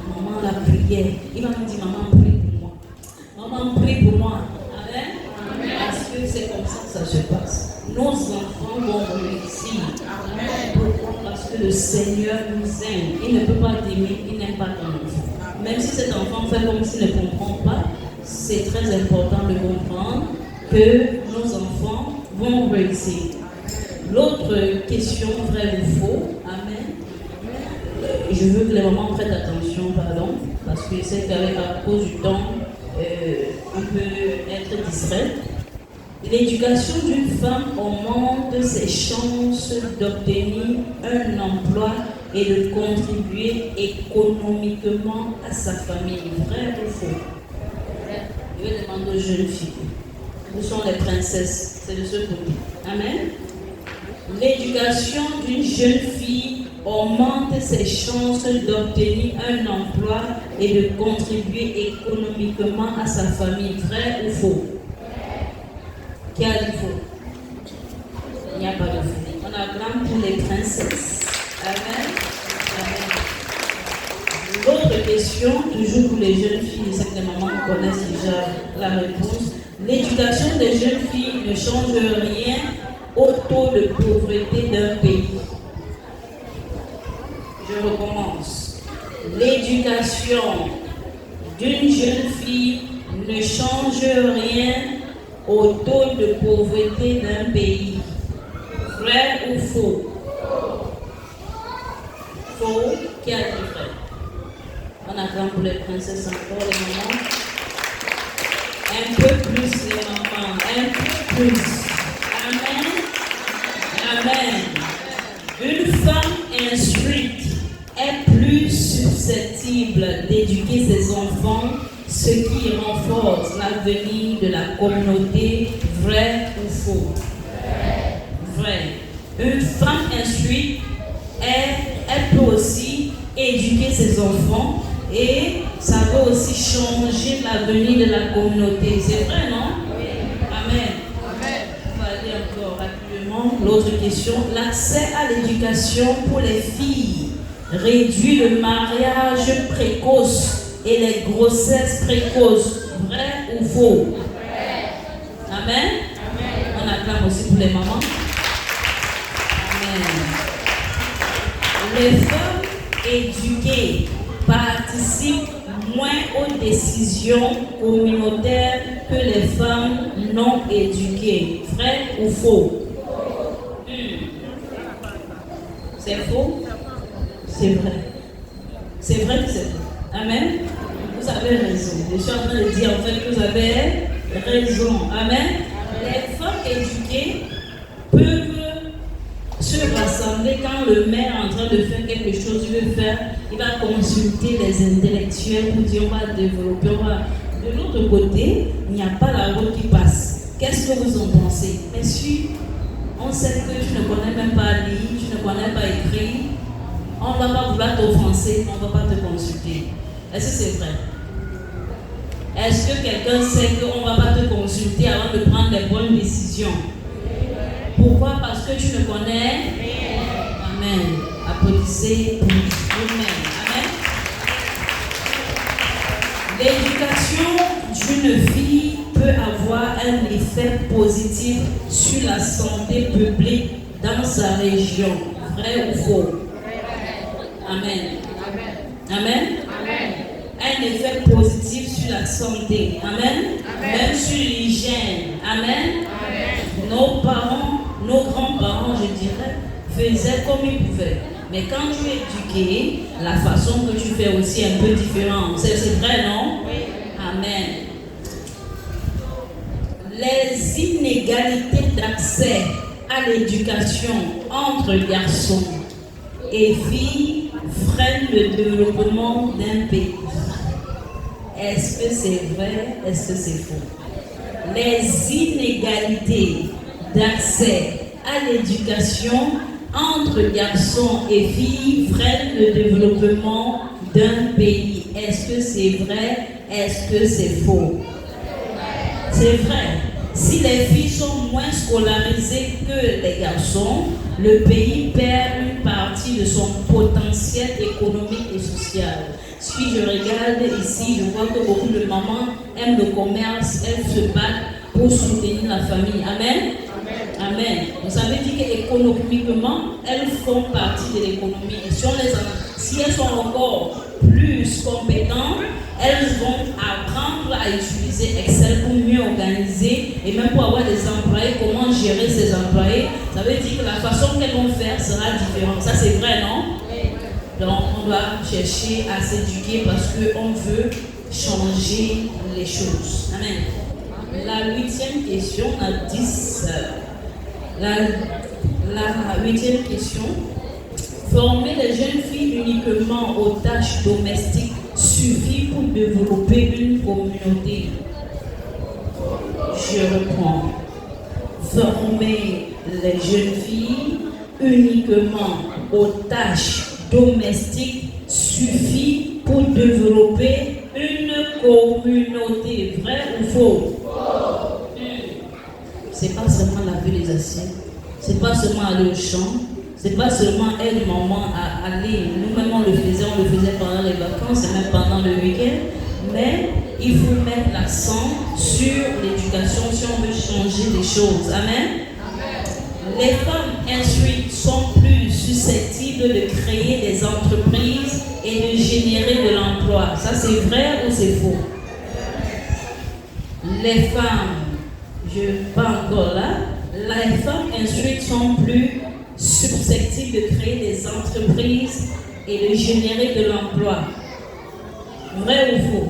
maman la prière, il va me dire, maman prie pour moi. Maman prie pour moi. Amen. Parce que c'est comme ça que ça se passe. Nos enfants vont réussir. Pourquoi? Parce que le Seigneur nous aime. Il ne peut pas t'aimer, il n'aime pas ton enfant. Même si cet enfant fait comme s'il ne comprend pas, c'est très important de comprendre que nos enfants vont réussir. L'autre question, vrai ou faux, amen. Je veux que les mamans prêtent attention, pardon, parce que c'est qu'à cause du temps, on peut être distrait. L'éducation d'une femme augmente ses chances d'obtenir un emploi et de contribuer économiquement à sa famille. Vrai ou faux? Je vais demander aux jeunes filles. Où sont les princesses? C'est de ce côté. Amen. L'éducation d'une jeune fille augmente ses chances d'obtenir un emploi et de contribuer économiquement à sa famille. Vrai ou faux? Qui a dit faux? Il n'y a pas de faux. On acclame pour les princesses. Amen. Amen. L'autre question, toujours pour les jeunes filles, je sais que les mamans connaissent déjà la réponse. L'éducation des jeunes filles ne change rien au taux de pauvreté d'un pays. Je recommence. L'éducation d'une jeune fille ne change rien au taux de pauvreté d'un pays. Vrai ou faux? Faux. Qui a dit vrai? On acclame pour les princesses encore, les mamans. Un peu plus, les mamans. Un peu plus. Amen. Amen. Une femme instruite est plus susceptible d'éduquer ses enfants ce qui renforce l'avenir de la communauté, vrai ou faux? Vrai. Une femme instruite, elle peut aussi éduquer ses enfants et ça peut aussi changer l'avenir de la communauté. C'est vrai, non? Amen. On va aller encore rapidement. L'autre question. L'accès à l'éducation pour les filles réduit le mariage précoce et les grossesses précoces. Vrai ou faux? Amen. On acclame aussi pour les mamans. Amen. Les femmes éduquées participent moins aux décisions communautaires que les femmes non éduquées. Vrai ou faux? C'est faux? C'est vrai. C'est vrai que c'est faux. Amen. Vous avez raison. Je suis en train de dire en fait que vous avez raison. Amen. Les femmes éduquées peuvent se rassembler quand le maire est en train de faire quelque chose, il va consulter les intellectuels pour dire on va développer, De l'autre côté, il n'y a pas la route qui passe. Qu'est-ce que vous en pensez? Messieurs, on sait que tu ne connais même pas lire, tu ne connais pas écrire, on ne va pas vouloir t'offenser, on ne va pas te consulter. Est-ce que c'est vrai? Est-ce que quelqu'un sait qu'on ne va pas te consulter avant de prendre les bonnes décisions? Pourquoi? Parce que tu ne connais. Amen. Applaudissez pour vous-même. Amen. L'éducation d'une fille peut avoir un effet positif sur la santé publique dans sa région. Vrai ou faux? Amen. Amen. Un effet positif sur la santé. Amen. Même sur l'hygiène. Amen. Nos parents, nos grands-parents, je dirais, faisaient comme ils pouvaient. Mais quand tu es éduqué, la façon que tu fais aussi est un peu différente. C'est vrai, non? Oui. Amen. Les inégalités d'accès à l'éducation entre garçons et filles freinent le développement d'un pays. Est-ce que c'est vrai? Est-ce que c'est faux? Les inégalités d'accès à l'éducation entre garçons et filles freinent le développement d'un pays. Est-ce que c'est vrai? Est-ce que c'est faux? C'est vrai. Si les filles sont moins scolarisées que les garçons, le pays perd une partie de son potentiel économique et social. Si je regarde ici, je vois que beaucoup de mamans aiment le commerce, elles se battent pour soutenir la famille. Amen. Amen. Donc ça veut dire qu'économiquement, elles font partie de l'économie. Et si elles sont encore plus compétentes, elles vont apprendre à utiliser Excel pour mieux organiser et même pour avoir des employés, comment gérer ces employés. Ça veut dire que la façon qu'elles vont faire sera différente. Ça c'est vrai, non? Donc on doit chercher à s'éduquer parce qu'on veut changer les choses. Amen. La 8e question, à 10. La 8e question. Former les jeunes filles uniquement aux tâches domestiques suffit pour développer une communauté. Je reprends. Former les jeunes filles uniquement aux tâches domestiques suffit pour développer une communauté. Vrai ou faux? C'est pas seulement laver les assiettes, c'est pas seulement aller au champ, c'est pas seulement aider maman à aller. Nous-mêmes on le faisait pendant les vacances et même pendant le week-end. Mais il faut mettre l'accent sur l'éducation si on veut changer les choses. Amen. Les femmes instruites sont plus susceptibles de créer des entreprises et de générer de l'emploi. Ça c'est vrai ou c'est faux? Les femmes, je ne suis pas encore là, les femmes instruites sont plus susceptibles de créer des entreprises et de générer de l'emploi. Vrai ou faux?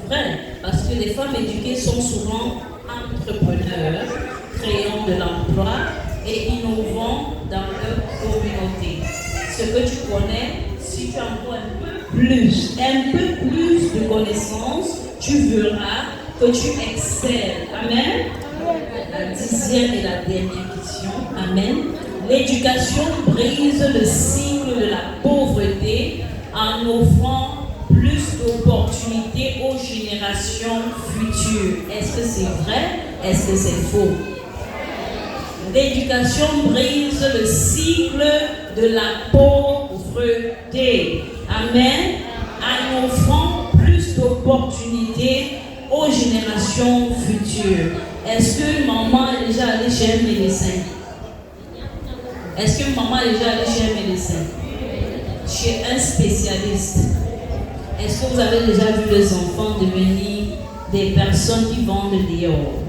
Vrai, parce que les femmes éduquées sont souvent entrepreneurs, créant de l'emploi et innovant dans leur communauté. Ce que tu connais, si tu envoies un peu plus, un peu plus de connaissances, tu verras que tu excelles. Amen. La 10e et la dernière question. Amen. L'éducation brise le cycle de la pauvreté en offrant plus d'opportunités aux générations futures. Est-ce que c'est vrai? Est-ce que c'est faux? L'éducation brise le cycle de la pauvreté. Amen. En offrant plus d'opportunités aux générations futures. Est-ce que maman est déjà allée chez un médecin? Est-ce que maman est déjà allée chez un médecin? Chez un spécialiste? Est-ce que vous avez déjà vu les enfants devenir des personnes qui vendent dehors?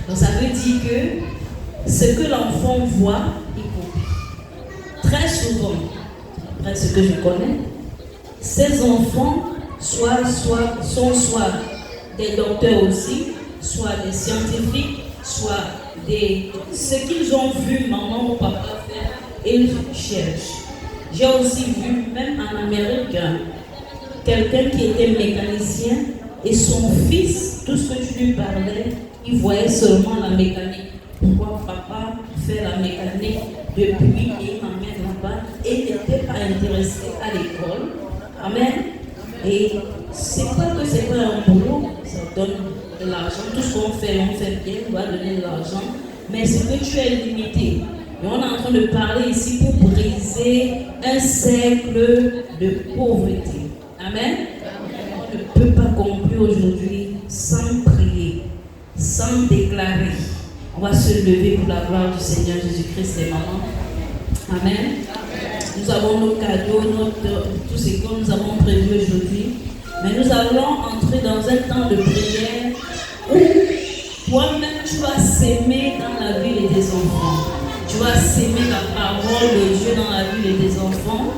Donc ça veut dire que ce que l'enfant voit, il copie. Très souvent, après ce que je connais, ces enfants sont soit des docteurs aussi, soit des scientifiques, soit ce qu'ils ont vu maman ou papa faire, ils cherchent. J'ai aussi vu, même en Amérique, quelqu'un qui était mécanicien et son fils, tout ce que tu lui parlais, il voyait seulement la mécanique. Pourquoi papa fait la mécanique depuis et il m'emmène là-bas et il n'était pas intéressé à l'école. Amen. Et c'est pas que c'est pas un boulot, ça donne de l'argent. Tout ce qu'on fait, on fait bien, on va donner de l'argent. Mais c'est que tu es limité. Et on est en train de parler ici pour briser un cercle de pauvreté. Amen. On ne peut pas conclure aujourd'hui sans prier, sans déclarer. On va se lever pour la gloire du Seigneur Jésus-Christ et maman. Amen. Nous avons nos cadeaux, tout ce que nous avons prévu aujourd'hui. Mais nous allons entrer dans un temps de prière où toi-même tu vas s'aimer dans la vie de tes enfants. Tu vas s'aimer la parole de Dieu dans la vie de tes enfants.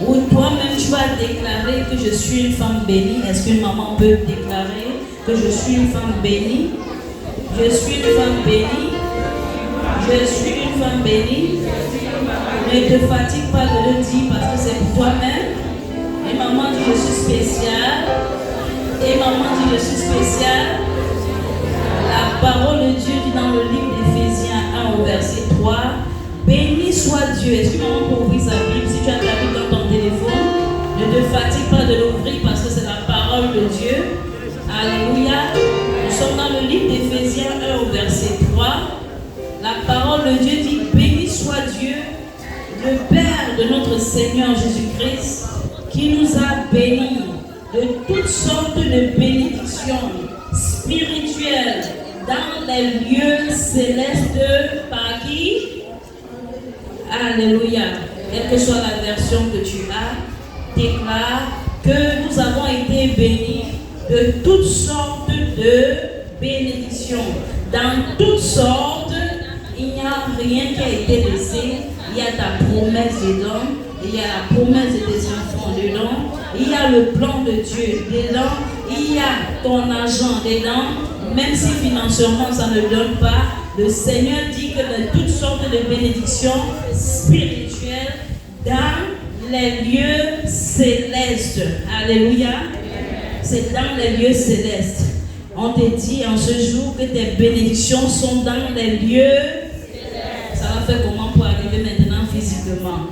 Où toi-même tu vas déclarer que je suis une femme bénie. Est-ce qu'une maman peut déclarer que je suis une femme bénie? Je suis une femme bénie. Je suis une femme bénie. Ne te fatigue pas de le dire parce que c'est pour toi-même. Et maman dit je suis spéciale. Et maman dit je suis spéciale. La parole de Dieu dit dans le livre d'Éphésiens 1 au verset 3. Béni soit Dieu. Est-ce que maman peut ouvrir sa Bible? Si tu as ta Bible dans ton téléphone, ne te fatigue pas de l'ouvrir parce que c'est la parole de Dieu. Alléluia. Nous sommes dans le livre d'Éphésiens 1 au verset 3. La parole de Dieu dit béni soit Dieu, le Père de notre Seigneur Jésus-Christ, qui nous a bénis de toutes sortes de bénédictions spirituelles dans les lieux célestes par qui? Alléluia. Quelle que soit la version que tu as, déclare que nous avons été bénis de toutes sortes de bénédictions. Dans toutes sortes, il n'y a rien qui a été laissé. Il y a ta promesse dedans, il y a la promesse de tes enfants dedans, il y a le plan de Dieu dedans, il y a ton argent dedans, même si financièrement ça ne donne pas. Le Seigneur dit que de toutes sortes de bénédictions spirituelles dans les lieux célestes. Alléluia. C'est dans les lieux célestes. On te dit en ce jour que tes bénédictions sont dans les lieux. Ça va faire comment pour arriver maintenant physiquement?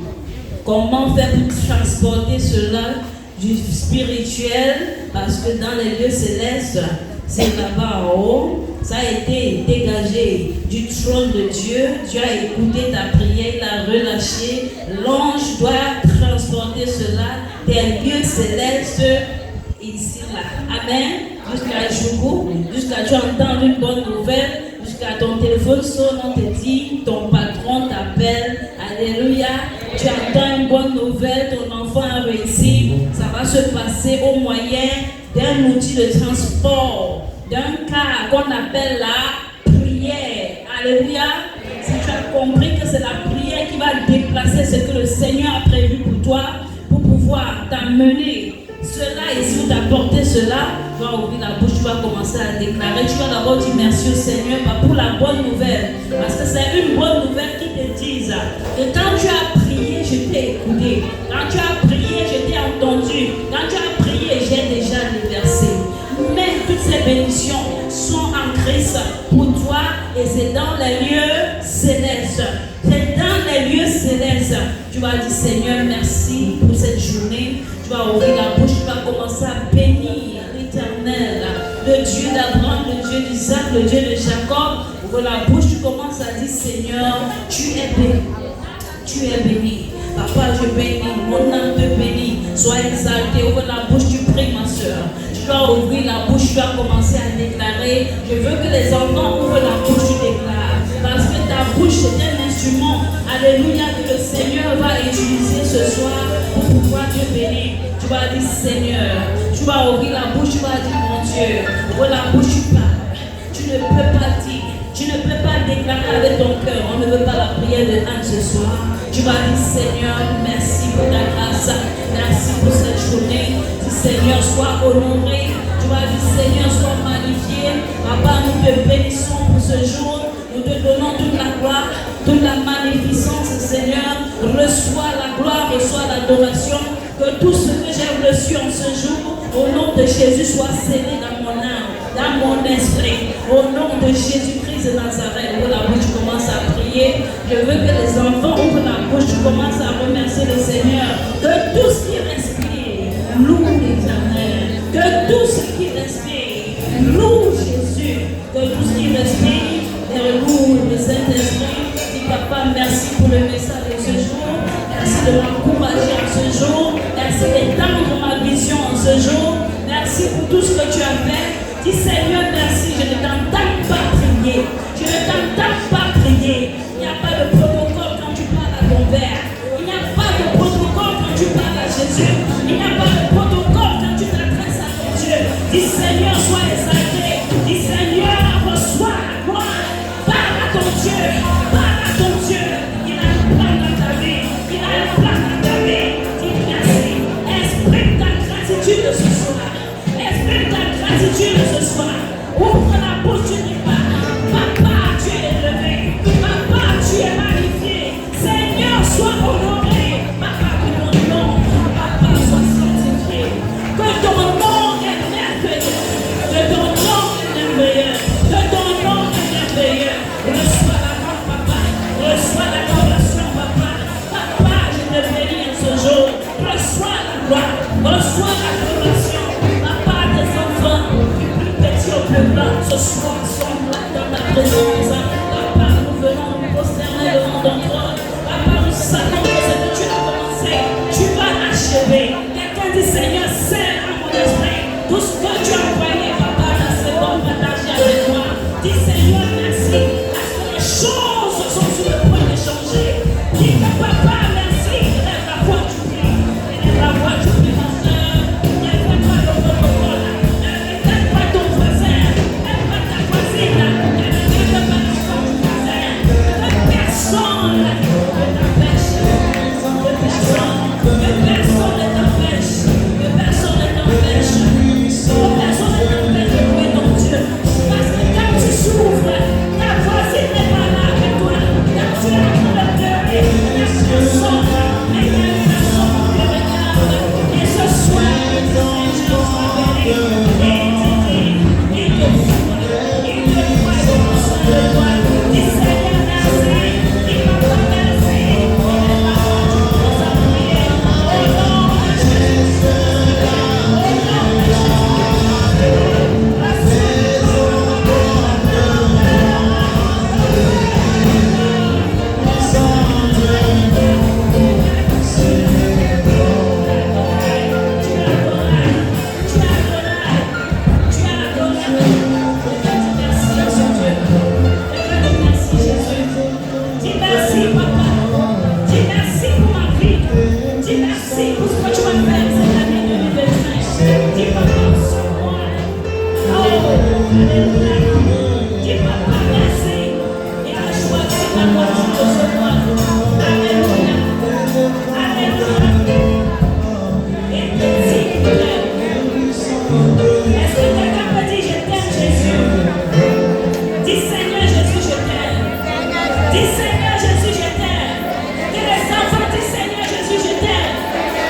Comment faire pour transporter cela du spirituel? Parce que dans les lieux célestes, c'est là-bas en haut. Ça a été dégagé du trône de Dieu. Dieu a écouté ta prière, il a relâché. L'ange doit transporter cela des lieux célestes ici là. Amen. Jusqu'à Jougou, jusqu'à tu entends une bonne nouvelle, jusqu'à ton téléphone sonne, on te dit, ton patron t'appelle. Alléluia. Tu entends une bonne nouvelle, ton enfant a réussi. Ça va se passer au moyen d'un outil de transport, d'un cas qu'on appelle la prière. Alléluia. Si tu as compris que c'est la prière qui va déplacer ce que le Seigneur a prévu pour toi, pour pouvoir t'amener cela et si vous t'apportez cela, tu vas ouvrir la bouche, tu vas commencer à déclarer. Tu vas d'abord dire merci au Seigneur pour la bonne nouvelle. Parce que c'est une bonne nouvelle qui te dise que quand tu as prié je t'ai écouté. Quand tu as prié, je t'ai entendu. Quand tu as prié, j'ai déjà déversé. Mais toutes ces bénédictions sont en Christ pour toi et c'est dans les lieux célestes. C'est dans les lieux célestes. Tu vas dire Seigneur, merci pour cette journée. Tu vas ouvrir la bouche, tu vas commencer à bénir l'Éternel, le Dieu d'Abraham, le Dieu d'Isaac, le Dieu de Jacob. Ouvre la bouche, tu commences à dire Seigneur, tu es béni. Tu es béni. Papa, je bénis. Mon âme te bénit. Sois exalté. Ouvre la bouche, tu pries, ma soeur. Tu dois ouvrir la bouche, tu dois commencer à déclarer. Je veux que les enfants ouvrent la bouche, tu déclares. Parce que ta bouche, c'est un instrument. Alléluia, que le Seigneur va utiliser ce soir pour pouvoir te bénir. Tu vas dire Seigneur. Tu vas ouvrir la bouche, tu vas dire mon Dieu. Ouvre la bouche, tu parles. Tu ne peux pas dire. Tu ne peux pas déclarer avec ton cœur. On ne veut pas la prière de Anne ce soir. Tu vas dire Seigneur, merci pour ta grâce. Merci pour cette journée. Dis Seigneur, sois honoré. Tu vas dire Seigneur, sois magnifié. Papa, nous te bénissons pour ce jour. Nous te donnons toute la gloire, toute la magnificence, Seigneur. Reçois la gloire, reçois l'adoration. Que tout ce que j'ai reçu en ce jour, au nom de Jésus, soit scellé dans mon âme, dans mon esprit. Au nom de Jésus-Christ de Nazareth, ouvre la bouche, tu commences à prier. Je veux que les enfants ouvrent la bouche, tu commences à remercier le Seigneur. Que tout ce qui respire loue l'Éternel. Que tout ce qui respire loue Jésus. Que tout ce qui respire loue le Saint-Esprit. Dis Papa, merci pour le message de ce jour. Merci de m'encourager en ce jour. Merci d'étendre ma vision en ce jour. Merci pour tout ce que tu as fait. Dis Seigneur, merci. Je ne t'entends pas prier. Je ne t'entends pas prier. Il n'y a pas de protocole quand tu parles à ton Père. Il n'y a pas de protocole quand tu parles à Jésus. Il n'y a pas de protocole quand tu t'adresses à ton Dieu. Dis Seigneur, sois exalté. Dis Seigneur, reçois la gloire. Parle à ton Dieu. Parle à ton Dieu. Il a un plan dans ta vie. Il a un plan dans ta vie. Dis merci. Exprime ta gratitude ce soir. Exprime ta gratitude ce soir. Ouvre la bouche, tu dis pas. Papa, tu es élevé. Papa, tu es magnifié. Seigneur, sois honoré. Papa, pour mon nom. Papa,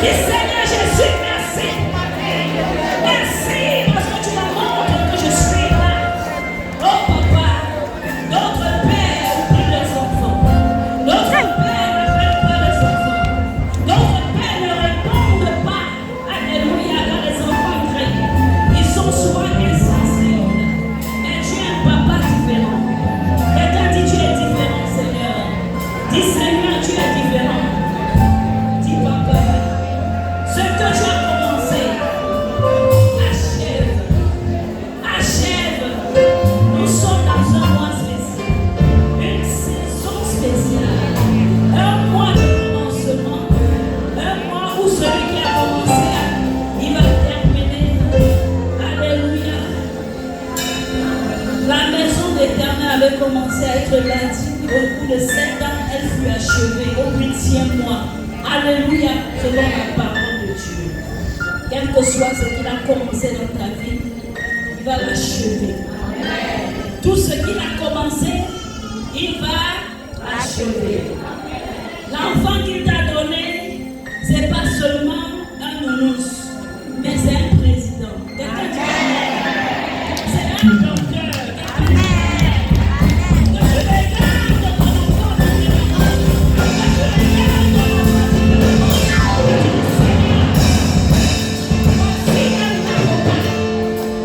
Dis Seigneur Jésus, merci. Merci parce que tu me montres que je suis là. Oh papa, notre Père oublie les enfants. Notre Père ne fait pas les enfants. Notre Père ne répond pas. Alléluia, quand les enfants crient. Ils sont souvent insensibles. Mais tu es un papa différent. Quelqu'un dit tu es différent, Seigneur. Dis Seigneur, tu es différent. Dis papa. Ce que tu as commencé, achève. Achève. Nous sommes dans un mois spécial. Une saison spéciale. Un mois de commencement. Un mois où celui qui a commencé, il va terminer. Alléluia. La maison d'Éternel avait commencé à être bâtie. Au bout de 7 ans, elle fut achevée au 8e mois. Alléluia, selon la parole de Dieu. Quel que soit ce qu'il a commencé dans ta vie, il va l'achever. Tout ce qu'il a commencé, il va achever. L'enfant qu'il t'a donné, ce n'est pas seulement un nounours, mais c'est un président. Quelqu'un dit amen. C'est un docteur.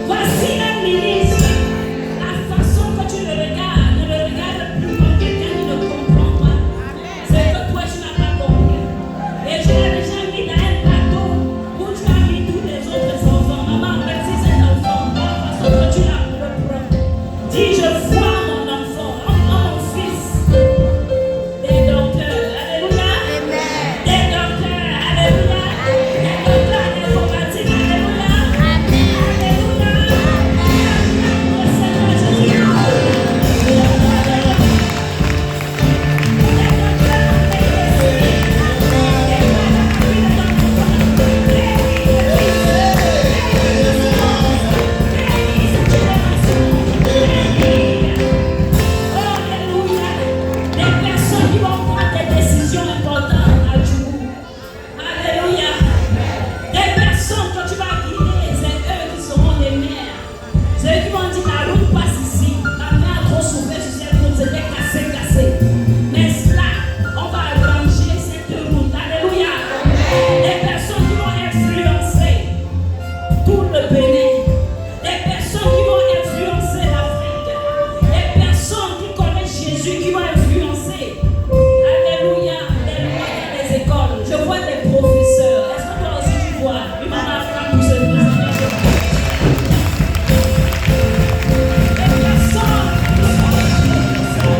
Voici un ministre. La façon que tu le regardes, ne le regarde plus comme quelqu'un qui ne comprend pas. C'est que toi tu n'as pas compris. Et tu l'as déjà mis dans un plateau où tu as mis tous les autres enfants. Maman, merci cet enfant. La façon que tu l'as le prends. Dis, je vois mon enfant, mon fils. Des docteurs, alléluia. Des docteurs, alléluia. Des docteurs informatiques, alléluia. Alléluia. Le Seigneur Jésus. Alléluia. Des personnes qui vont prendre des décisions importantes à Djougou. Alléluia. Des personnes que tu vas guider, c'est eux qui seront les maires. C'est eux qui vont dire la route passe ici. La mère a trop souffert sur cette route, c'était cassé. Mais là, on va arranger cette route. Alléluia. Des personnes qui vont influencer tout le Bénin. Des personnes qui vont influencer l'Afrique. Des personnes qui connaissent Jésus qui vont influencer. Alléluia. Les lois dans les écoles. Je vois des professeurs. Est-ce que toi aussi tu vois? Une maman femme pour se présenter. Des personnes qui sont professeurs.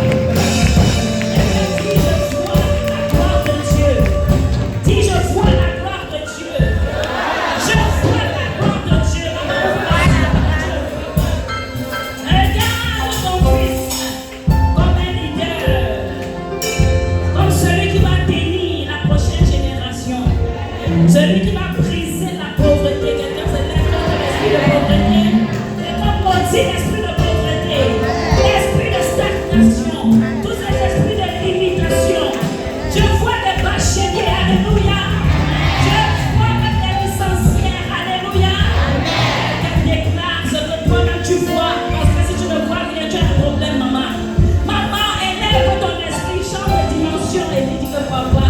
Et je vois la gloire de Dieu. Dis, je vois la gloire de Dieu. Je vois la gloire de Dieu. Regarde ton fils comme un leader, comme celui qui va bénir la prochaine génération, celui qui va briser la pauvreté. Quelqu'un se lève contre l'esprit de pauvreté. Et comme on dit, l'esprit de pauvreté, l'esprit de stagnation, tous ces esprits de limitation. Je vois des bacheliers, alléluia. Je vois même des licenciés, alléluia. Quelqu'un déclare ce que toi-même tu vois. Parce que si tu ne vois rien, tu as un problème, maman. Maman, élève ton esprit, change de dimension et dis que papa,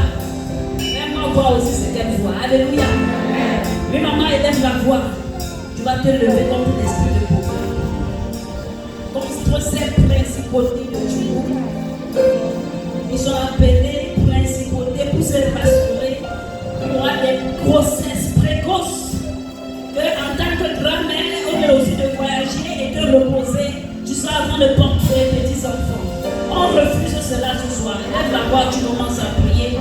fais-moi voir aussi ce qu'elle voit. Alléluia. Mais maman, élève la voix. Tu vas te lever contre l'esprit de pauvreté. Contre ces principautés de Dieu. Ils sont appelés principautés pour se rassurer. Il y aura des grossesses précoces. Que en tant que grand-mère, au lieu aussi de voyager et de reposer, tu seras en train de porter les petits enfants. On refuse cela ce soir. Lève la voix, tu commences à prier.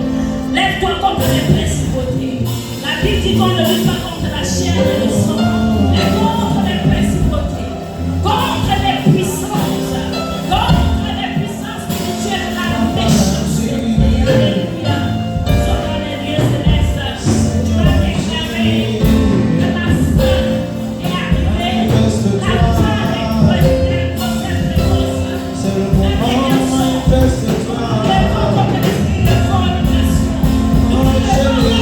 Lève-toi contre les principautés. La Bible dit qu'on ne lutte pas contre la chair et le sang, mais contre les principautés, contre les puissances, contre les puissances spirituelles, la méchanceté. Alléluia. Sur les lieux célestes, tu vas déclarer que la fin est arrivée, la fin est prévenue pour cette réponse. Les contre l'esprit de fornication, nous devons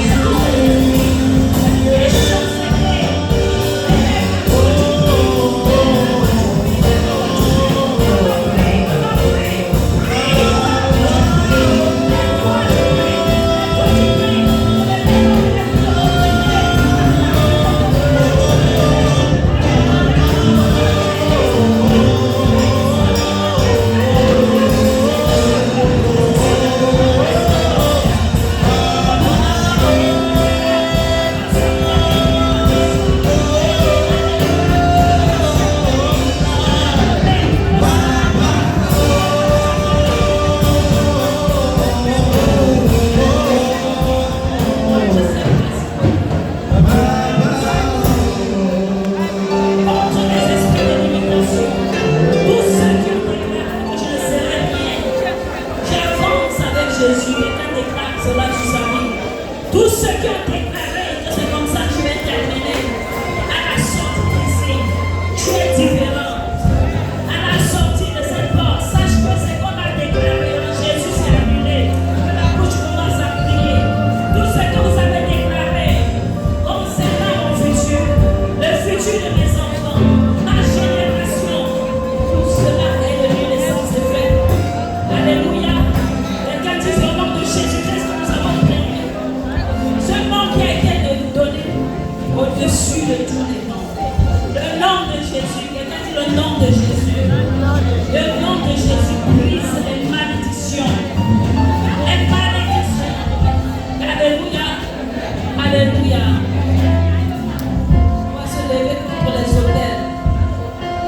Tous ceux qui ont déclaré que c'est comme ça que je vais terminer, à la sortie d'ici, tu es différent. À la sortie de cette porte, sache que c'est qu'on a déclaré en Jésus, c'est annulé. Que la bouche commence à prier. Tout ce que vous avez déclaré concernant mon futur, le futur de mes enfants, ma génération, tout cela est devenu l'essence de fait. Alléluia. Quelqu'un dit au nom de Jésus-Christ que nous avons prié. Ce nom qui a été donné au-dessus de tous les noms. Le nom de Jésus. Quelqu'un dit le nom de Jésus. Le nom de Jésus brise les malédictions. Les malédictions. Alléluia. Alléluia. On va se lever contre les hôtels.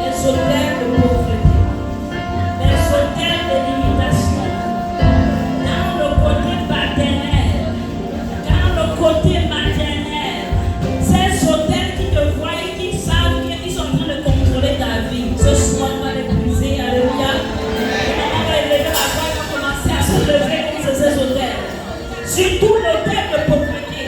Les hôtels de pauvreté. Les hôtels de limitation. Dans le côté paternel. Dans le côté maternel. Ces hôtels qui te voient et qui savent qu'ils sont en train de contrôler ta vie. Ce soir, on va les briser. Alléluia. Et on va élever la voix et on va commencer à se lever contre ces hôtels. Surtout l'hôtel de pauvreté.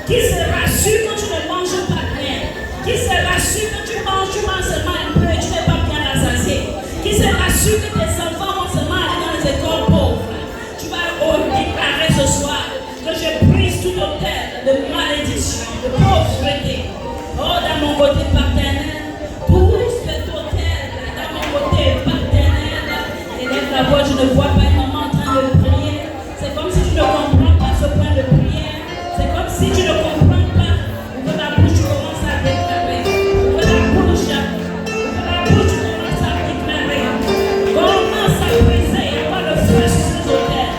Qui se rassure que tu ne manges pas bien. Qui se rassure que tu manges seulement un peu et tu n'es pas bien rassasié. Qui se rassure que tes enfants vont seulement aller dans les écoles pauvres. Tu vas déclarer ce soir que je brise tout hôtel de malédiction, de pauvreté. Oh, dans mon côté paternel, pousse cet hôtel dans mon côté paternel. Élève la voix, je ne vois pas une maman en train de prier. C'est comme si tu ne comprends pas ce point de prière. C'est comme si tu ne comprends pas que la bouche commence à déclarer. Que la bouche commence à déclarer. Commence à briser et avoir le feu sur ces hôtels.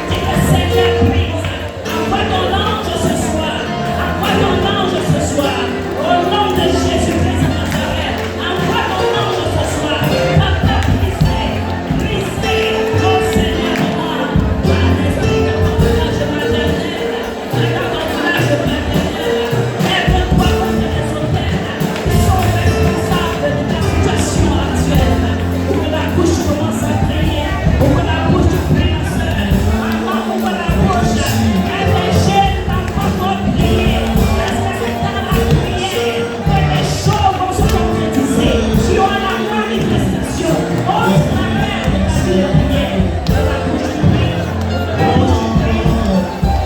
Dis que Seigneur brise. Envoie ton ange ce soir. Envoie ton ange ce soir. Au nom de Jésus-Christ de Nazareth. Envoie ton ange ce soir. Papa, brisez. Brisez. Oh Seigneur, moi. Par l'esprit de ton village maternel. Dans ton village maternel. Lève-toi contre les hôtels qui sont responsables de ta situation actuelle. Ouvre la bouche, commence à prier. Ouvre la bouche, prie ma soeur. Maman, ouvre la bouche. Évangile, l'enfant doit prier. Reste dans la prière. Que les choses vont se concrétiser. Tu as la manifestation. Oh, c'est la mère de ta vie de prière. De la bouche, prie. De la bouche, prie.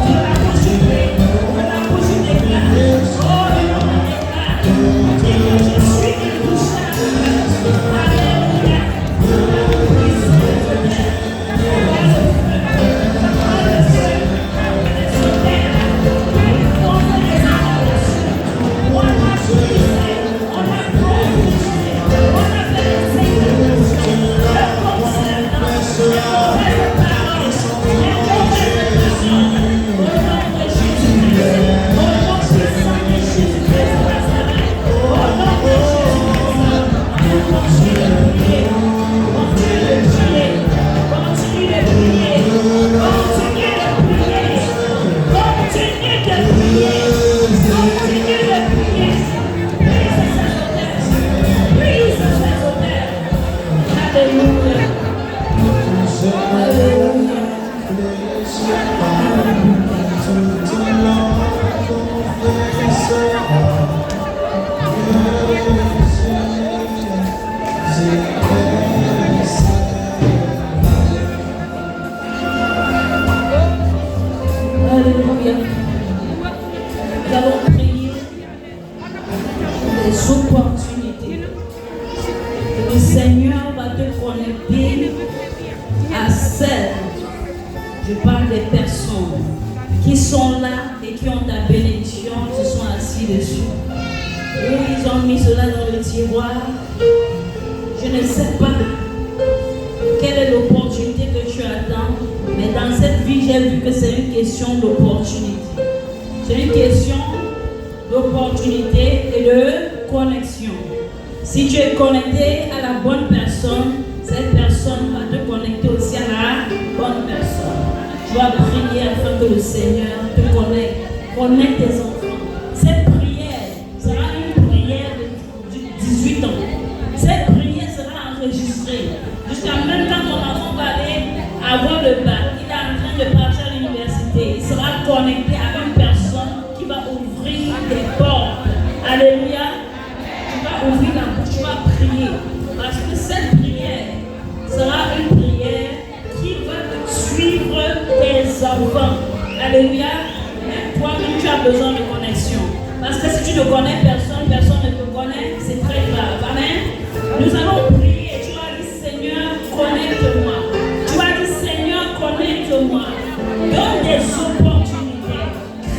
De la bouche, prie. De la bouche, déclare. Oh, le nom déclare. Dis que je suis une bouche à la bouche. Alléluia. Alléluia. Nous allons prier des opportunités. Et le Seigneur va te connecter à celles, je parle des personnes qui sont là et qui ont ta bénédiction, qui se sont assis dessus. Ou ils ont mis cela dans le tiroir. Je ne sais pas quelle est l'opportunité que tu attends, mais dans cette vie, j'ai vu que c'est une question d'opportunité. C'est une question d'opportunité et de connexion. Si tu es connecté à la bonne personne, cette personne va te connecter aussi à la bonne personne. Tu vas prier afin que le Seigneur te connecte tes enfants. Cette prière sera une prière de 18 ans. Cette prière sera enregistrée. Jusqu'à même quand ton enfant va aller avoir le bac, il est en train de partir à l'université, il sera connecté à une personne enfants. Alléluia. Même toi-même, tu as besoin de connexion. Parce que si tu ne connais personne, personne ne te connaît, c'est très grave. Amen. Nous allons prier. Tu vas dire, Seigneur, connecte-moi. Tu vas dire, Seigneur, connecte-moi. Donne des opportunités.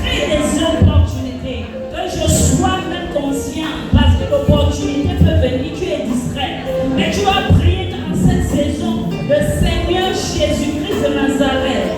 Crée des opportunités. Que je sois même conscient. Parce que l'opportunité peut venir, tu es distrait. Mais tu vas prier dans cette saison. Le Seigneur Jésus-Christ de Nazareth,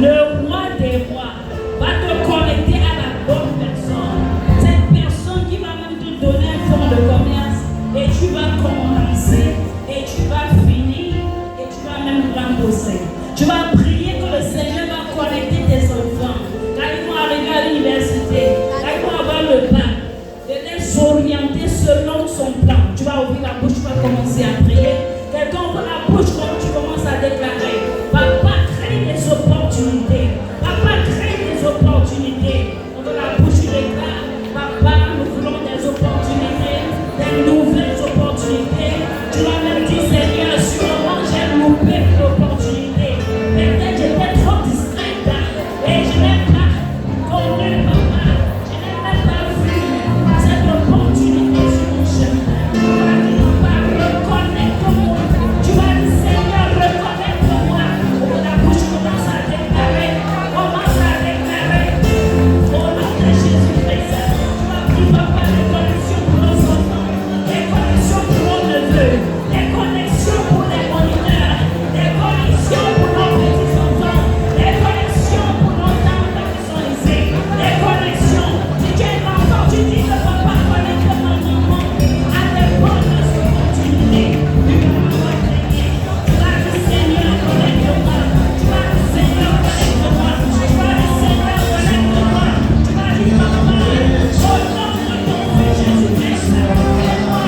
le roi des rois, va te connecter à la bonne personne. Cette personne qui va même te donner un fonds de commerce et tu vas commencer et tu vas finir et tu vas même rembourser. Tu vas prier que le Seigneur va connecter tes enfants. Quand ils vont arriver à l'université, quand ils vont avoir le bac, de les orienter selon son plan. Tu vas ouvrir la bouche, tu vas commencer à prier. Quelqu'un ouvre la bouche comme tu commences à déclarer. Papa, crée des opportunités. Papa, crée des opportunités. Ouvre la bouche, tu déclares. Papa, nous voulons des opportunités, des nouvelles opportunités. Tu vas même dire, Seigneur, sûrement j'ai loupé l'opportunité. Peut-être j'étais trop distraite et je n'ai pas connu, papa. Je n'ai même pas vu cette opportunité sur mon chemin. Papa, reconnecte-moi. Tu vas dire, Seigneur, reconnecte-moi. Ouvre la bouche, commence à déclarer. Commence à déclarer. Au nom de Jésus-Christ. Tu vas prier, papa, des connexions pour nos enfants, des connexions pour nos neveux, des connexions pour les moniteurs, des connexions pour nos petits-enfants, des connexions pour nos enfants qui sont ici, des connexions. Si tu es enfant, tu dis que papa connecte mon enfant à des bonnes opportunités. Tu vas prier. Tu vas dire, Seigneur, connecte-moi. Tu vas dire, Seigneur, connecte-moi. Tu vas dire, Seigneur, connecte-moi. Tu vas dire, papa, au nom de ton Fils Jésus-Christ, fais-moi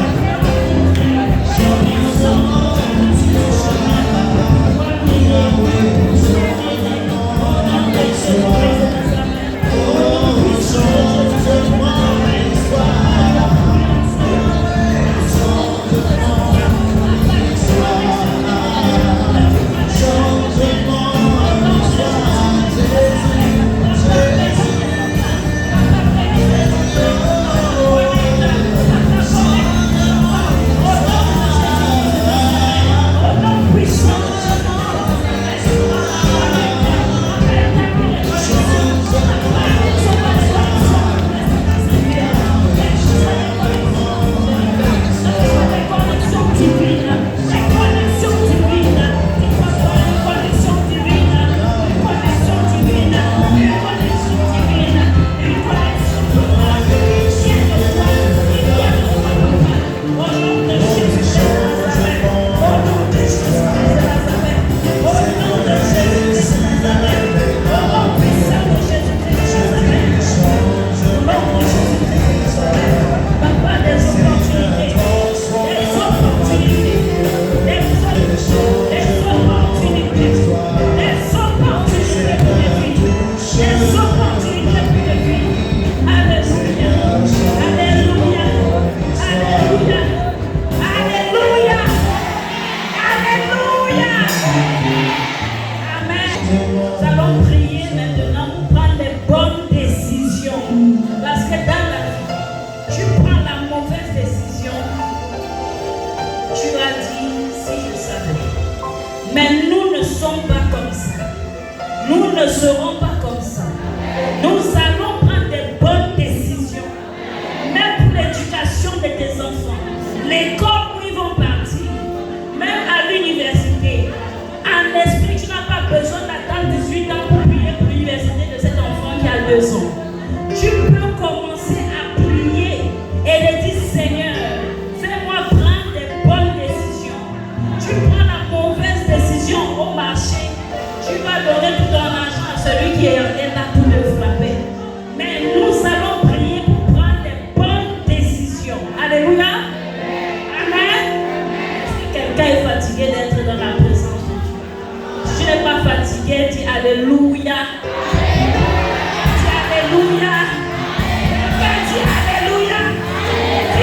ne serons pas comme ça. Nous allons prendre des bonnes décisions. Même pour l'éducation de tes enfants. L'école où ils vont partir. Même à l'université. En esprit, tu n'as pas besoin d'attendre 18 ans pour prier pour l'université de cet enfant qui a 2 ans. Tu peux commencer à prier et lui dire, Seigneur, fais-moi prendre des bonnes décisions. Tu prends la mauvaise décision au marché. Tu vas donner tout ton argent à celui qui est là pour le frapper. Mais nous allons prier pour prendre des bonnes décisions. Alléluia. Amen. Est-ce que quelqu'un est fatigué d'être dans la présence de Dieu? Si tu n'es pas fatigué, dis Alléluia.